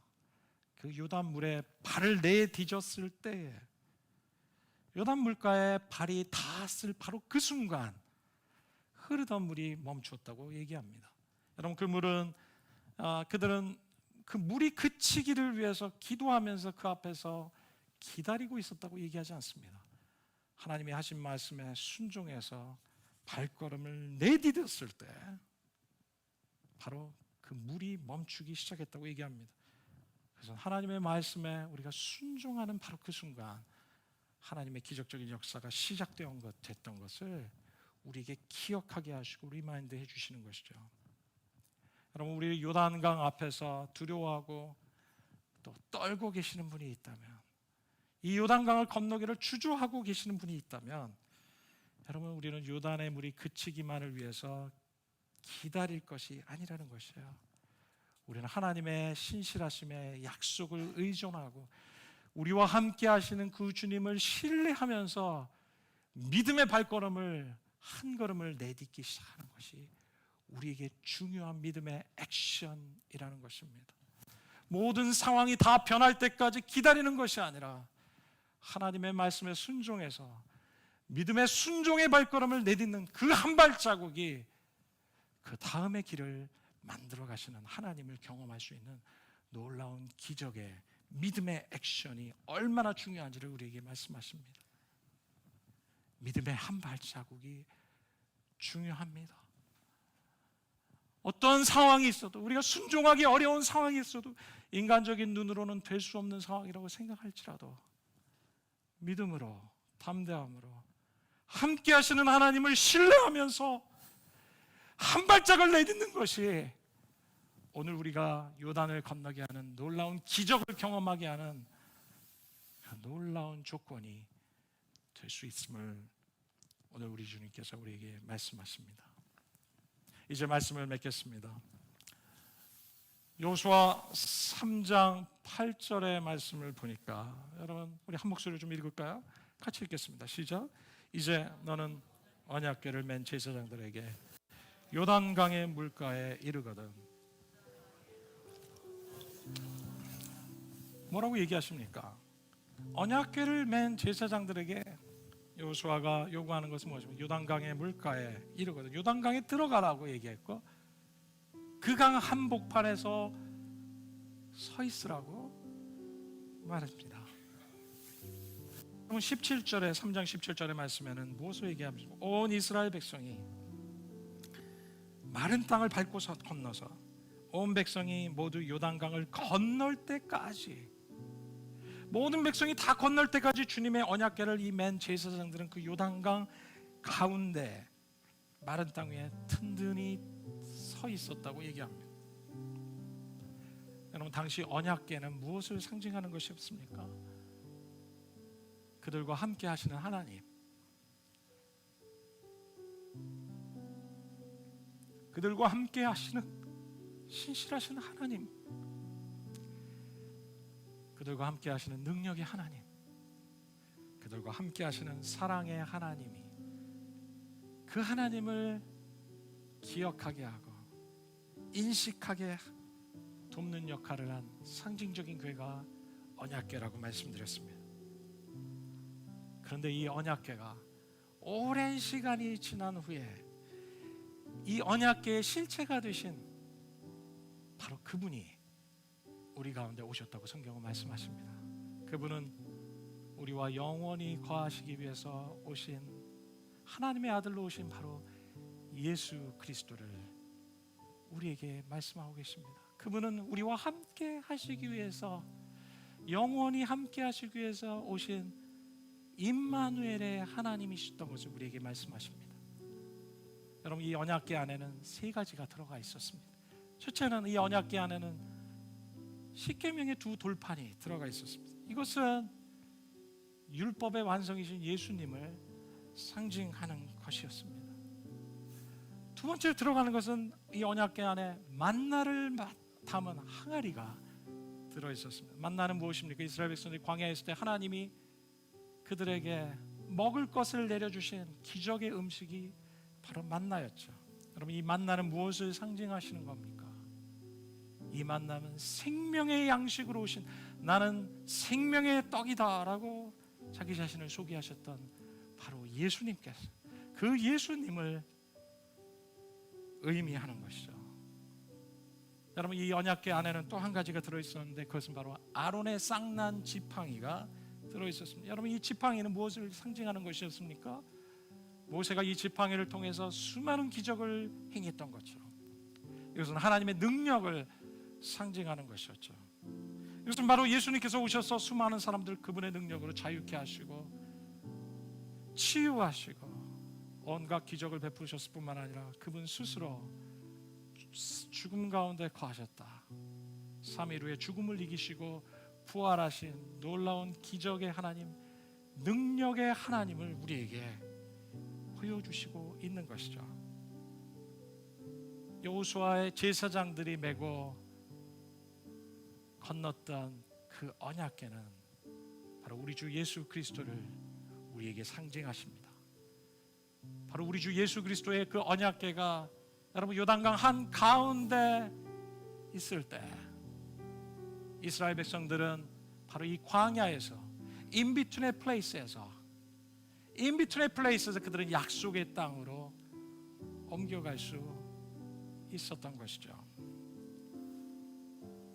Speaker 2: 그 요단 물에 발을 내디뎠을 때에 요단 물가에 발이 닿았을 바로 그 순간 흐르던 물이 멈췄다고 얘기합니다. 여러분, 그 물은 그들은 그 물이 그치기를 위해서 기도하면서 그 앞에서 기다리고 있었다고 얘기하지 않습니다. 하나님이 하신 말씀에 순종해서 발걸음을 내디뎠을 때 바로 그 물이 멈추기 시작했다고 얘기합니다. 그래서 하나님의 말씀에 우리가 순종하는 바로 그 순간 하나님의 기적적인 역사가 됐던 것을 우리에게 기억하게 하시고 리마인드 해주시는 것이죠. 여러분, 우리 요단강 앞에서 두려워하고 또 떨고 계시는 분이 있다면, 이 요단강을 건너기를 주저하고 계시는 분이 있다면, 여러분, 우리는 요단의 물이 그치기만을 위해서 기다릴 것이 아니라는 것이에요. 우리는 하나님의 신실하심의 약속을 의존하고 우리와 함께 하시는 그 주님을 신뢰하면서 믿음의 발걸음을 한 걸음을 내딛기 시작하는 것이 우리에게 중요한 믿음의 액션이라는 것입니다. 모든 상황이 다 변할 때까지 기다리는 것이 아니라 하나님의 말씀에 순종해서 믿음의 순종의 발걸음을 내딛는 그 한 발자국이 그 다음의 길을 만들어 가시는 하나님을 경험할 수 있는 놀라운 기적의 믿음의 액션이 얼마나 중요한지를 우리에게 말씀하십니다. 믿음의 한 발자국이 중요합니다. 어떤 상황이 있어도, 우리가 순종하기 어려운 상황이 있어도, 인간적인 눈으로는 될 수 없는 상황이라고 생각할지라도 믿음으로, 담대함으로 함께 하시는 하나님을 신뢰하면서 한 발짝을 내딛는 것이 오늘 우리가 요단을 건너게 하는 놀라운 기적을 경험하게 하는 놀라운 조건이 될 수 있음을 오늘 우리 주님께서 우리에게 말씀하십니다. 이제 말씀을 맺겠습니다. 여호수아 3장 8절의 말씀을 보니까 여러분, 우리 한 목소리로 좀 읽을까요? 같이 읽겠습니다. 시작. 이제 너는 언약궤를 맨 제사장들에게 요단강의 물가에 이르거든. 뭐라고 얘기하십니까? 언약궤를 맨 제사장들에게 여호수아가 요구하는 것은 뭐죠? 요단강의 물가에 이르거든. 요단강에 들어가라고 얘기했고 그 강 한복판에서 서 있으라고 말합니다. 17절에 3장 17절의 말씀에는 무엇을 얘기합니까? 온 이스라엘 백성이 마른 땅을 밟고서 건너서 온 백성이 모두 요단강을 건널 때까지, 모든 백성이 다 건널 때까지 주님의 언약궤를 이 맨 제사장들은 그 요단강 가운데 마른 땅 위에 든든히 서 있었다고 얘기합니다. 여러분, 당시 언약궤는 무엇을 상징하는 것이 없습니까? 그들과 함께 하시는 하나님, 그들과 함께 하시는 신실하신 하나님, 그들과 함께 하시는 능력의 하나님, 그들과 함께 하시는 사랑의 하나님이 그 하나님을 기억하게 하고 인식하게 돕는 역할을 한 상징적인 교회가 언약궤라고 말씀드렸습니다. 그런데 이 언약궤가 오랜 시간이 지난 후에 이 언약궤의 실체가 되신 바로 그분이 우리 가운데 오셨다고 성경은 말씀하십니다. 그분은 우리와 영원히 거하시기 위해서 오신 하나님의 아들로 오신 바로 예수 그리스도를 우리에게 말씀하고 계십니다. 그분은 우리와 함께 하시기 위해서, 영원히 함께 하시기 위해서 오신 임마누엘의 하나님이셨던 것을 우리에게 말씀하십니다. 여러분, 이 언약궤 안에는 세 가지가 들어가 있었습니다. 첫째는 이 언약궤 안에는 십계명의 두 돌판이 들어가 있었습니다. 이것은 율법의 완성이신 예수님을 상징하는 것이었습니다. 두 번째로 들어가는 것은 이 언약궤 안에 만나를 담은 항아리가 들어있었습니다. 만나는 무엇입니까? 이스라엘 백성들이 광야에 있을 때 하나님이 그들에게 먹을 것을 내려주신 기적의 음식이 바로 만나였죠. 여러분, 이 만나는 무엇을 상징하시는 겁니까? 이 만나는 생명의 양식으로 오신, 나는 생명의 떡이다 라고 자기 자신을 소개하셨던 바로 예수님께서, 그 예수님을 의미하는 것이죠. 여러분, 이 언약궤 안에는 또 한 가지가 들어있었는데 그것은 바로 아론의 쌍난 지팡이가 들어있었습니다. 여러분, 이 지팡이는 무엇을 상징하는 것이었습니까? 모세가 이 지팡이를 통해서 수많은 기적을 행했던 것처럼 이것은 하나님의 능력을 상징하는 것이었죠. 이것은 바로 예수님께서 오셔서 수많은 사람들 그분의 능력으로 자유케 하시고 치유하시고 온갖 기적을 베푸셨을 뿐만 아니라 그분 스스로 죽음 가운데 거하셨다. 3일 후에 죽음을 이기시고 부활하신 놀라운 기적의 하나님, 능력의 하나님을 우리에게 보여주시고 있는 것이죠. 여호수아의 제사장들이 메고 건넜던 그 언약궤는 바로 우리 주 예수 그리스도를 우리에게 상징하십니다. 바로 우리 주 예수 그리스도의 그 언약궤가 여러분 요단강 한 가운데 있을 때 이스라엘 백성들은 바로 이 광야에서 인비트윈의 플레이스에서 그들은 약속의 땅으로 옮겨갈 수 있었던 것이죠.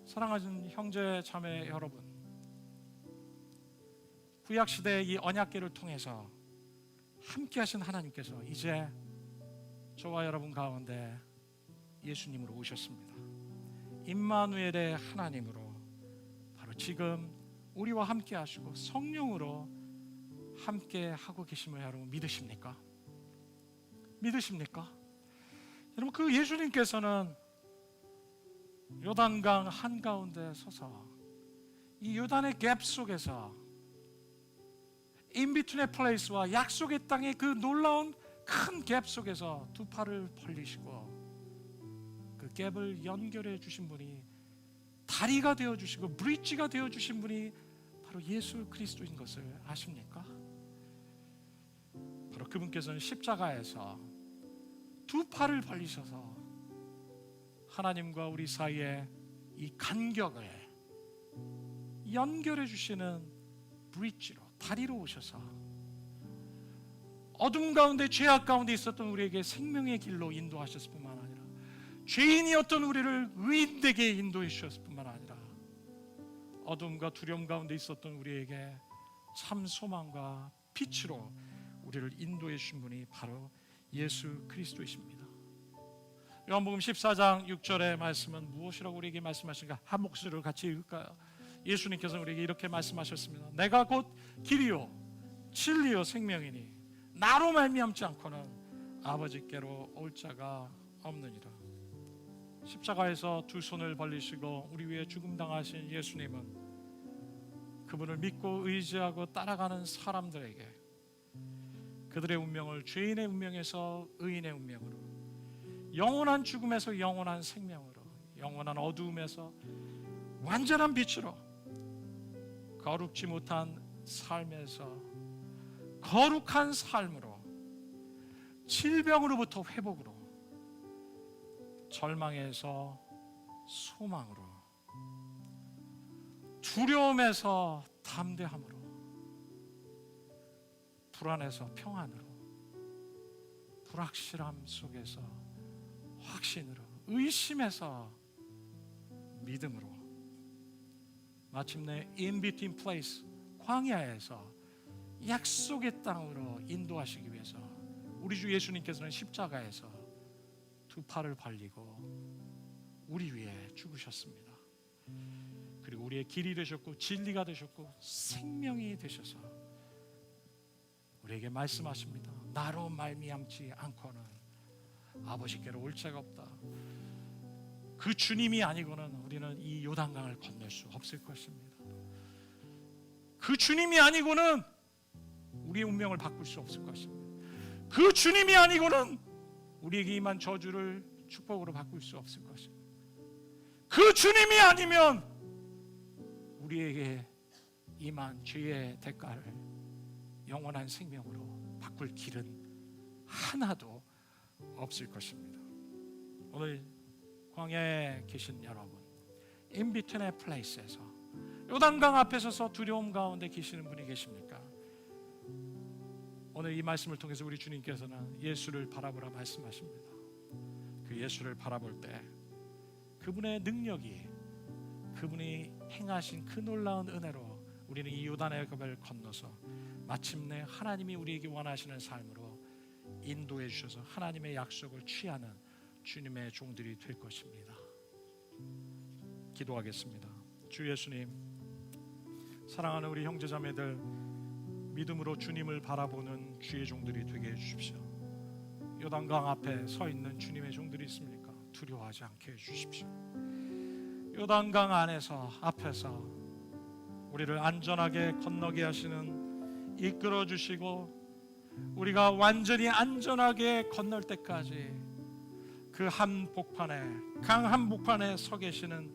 Speaker 2: 사랑하는 형제 자매 여러분, 구약시대의 이 언약궤를 통해서 함께 하신 하나님께서 이제 저와 여러분 가운데 예수님으로 오셨습니다. 임마누엘의 하나님으로 바로 지금 우리와 함께 하시고 성령으로 함께 하고 계심을 여러분 믿으십니까? 믿으십니까? 여러분, 그 예수님께서는 요단강 한가운데 서서 이 요단의 갭 속에서 인비트윈의 플레이스와 약속의 땅의 그 놀라운 큰 갭 속에서 두 팔을 벌리시고 그 갭을 연결해 주신 분이, 다리가 되어 주시고 브릿지가 되어 주신 분이 바로 예수 그리스도인 것을 아십니까? 바로 그분께서는 십자가에서 두 팔을 벌리셔서 하나님과 우리 사이에 이 간격을 연결해 주시는 브릿지로, 다리로 오셔서 어둠 가운데 죄악 가운데 있었던 우리에게 생명의 길로 인도하셨을 뿐만 아니라 죄인이었던 우리를 의인되게 인도해 주셨을 뿐만 아니라 어둠과 두려움 가운데 있었던 우리에게 참 소망과 빛으로 우리를 인도해 주신 분이 바로 예수 그리스도이십니다. 요한복음 14장 6절의 말씀은 무엇이라고 우리에게 말씀하신가? 한 목소리로 같이 읽을까요? 예수님께서 우리에게 이렇게 말씀하셨습니다. 내가 곧 길이요 진리요 생명이니 나로 말미암지 않고는 아버지께로 올 자가 없느니라. 십자가에서 두 손을 벌리시고 우리 위해 죽음 당하신 예수님은 그분을 믿고 의지하고 따라가는 사람들에게 그들의 운명을 죄인의 운명에서 의인의 운명으로, 영원한 죽음에서 영원한 생명으로, 영원한 어두움에서 완전한 빛으로 거룩지 못한 삶에서 거룩한 삶으로, 질병으로부터 회복으로, 절망에서 소망으로, 두려움에서 담대함으로, 불안에서 평안으로, 불확실함 속에서 확신으로, 의심에서 믿음으로, 마침내 in between place, 광야에서 약속의 땅으로 인도하시기 위해서 우리 주 예수님께서는 십자가에서 두 팔을 벌리고 우리 위해 죽으셨습니다. 그리고 우리의 길이 되셨고 진리가 되셨고 생명이 되셔서 우리에게 말씀하십니다. 나로 말미암지 않고는 아버지께로 올 자가 없다. 그 주님이 아니고는 우리는 이 요단강을 건널 수 없을 것입니다. 그 주님이 아니고는 우리의 운명을 바꿀 수 없을 것입니다. 그 주님이 아니고는 우리에게 임한 저주를 축복으로 바꿀 수 없을 것입니다. 그 주님이 아니면 우리에게 임한 죄의 대가를 영원한 생명으로 바꿀 길은 하나도 없을 것입니다. 오늘 광야에 계신 여러분, in between place에서 요단강 앞에 서서 두려움 가운데 계시는 분이 계십니까? 오늘 이 말씀을 통해서 우리 주님께서는 예수를 바라보라 말씀하십니다. 그 예수를 바라볼 때 그분의 능력이, 그분이 행하신 그 놀라운 은혜로 우리는 이 요단의 강을 건너서 마침내 하나님이 우리에게 원하시는 삶으로 인도해 주셔서 하나님의 약속을 취하는 주님의 종들이 될 것입니다. 기도하겠습니다. 주 예수님, 사랑하는 우리 형제자매들 믿음으로 주님을 바라보는 주의 종들이 되게 해주십시오. 요단강 앞에 서 있는 주님의 종들이 있습니까? 두려워하지 않게 해주십시오. 요단강 안에서 앞에서 우리를 안전하게 건너게 하시는, 이끌어 주시고 우리가 완전히 안전하게 건널 때까지 그 한복판에, 강 한복판에 서 계시는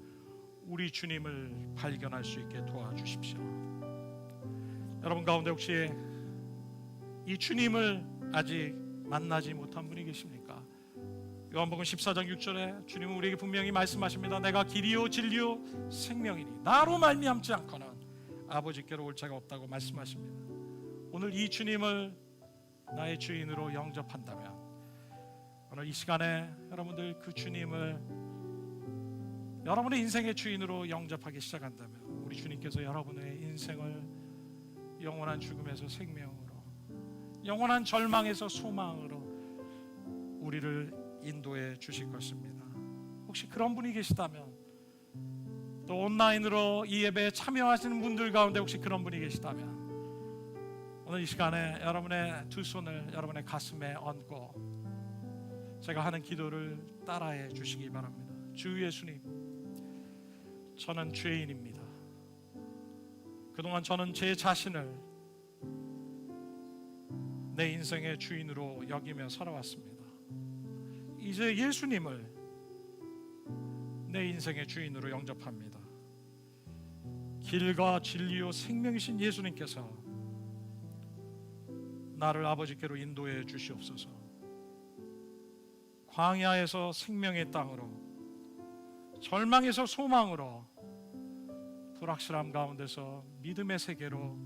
Speaker 2: 우리 주님을 발견할 수 있게 도와주십시오. 여러분 가운데 혹시 이 주님을 아직 만나지 못한 분이 계십니까? 요한복음 14장 6절에 주님은 우리에게 분명히 말씀하십니다. 내가 길이요 진리요 생명이니 나로 말미암지 않고는 아버지께로 올 자가 없다고 말씀하십니다. 오늘 이 주님을 나의 주인으로 영접한다면, 오늘 이 시간에 여러분들 그 주님을 여러분의 인생의 주인으로 영접하기 시작한다면 우리 주님께서 여러분의 인생을 영원한 죽음에서 생명으로, 영원한 절망에서 소망으로 우리를 인도해 주실 것입니다. 혹시 그런 분이 계시다면, 또 온라인으로 이 예배에 참여하시는 분들 가운데 혹시 그런 분이 계시다면 오늘 이 시간에 여러분의 두 손을 여러분의 가슴에 얹고 제가 하는 기도를 따라해 주시기 바랍니다. 주 예수님, 저는 죄인입니다. 그동안 저는 제 자신을 내 인생의 주인으로 여기며 살아왔습니다. 이제 예수님을 내 인생의 주인으로 영접합니다. 길과 진리요 생명이신 예수님께서 나를 아버지께로 인도해 주시옵소서. 광야에서 생명의 땅으로, 절망에서 소망으로, 불확실함 가운데서 믿음의 세계로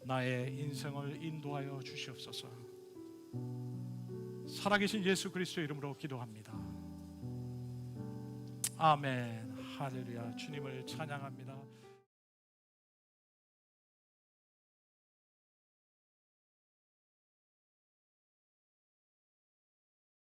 Speaker 2: 나의 인생을 인도하여 주시옵소서. 살아계신 예수 그리스도의 이름으로 기도합니다. 아멘. 할렐루야. 주님을 찬양합니다.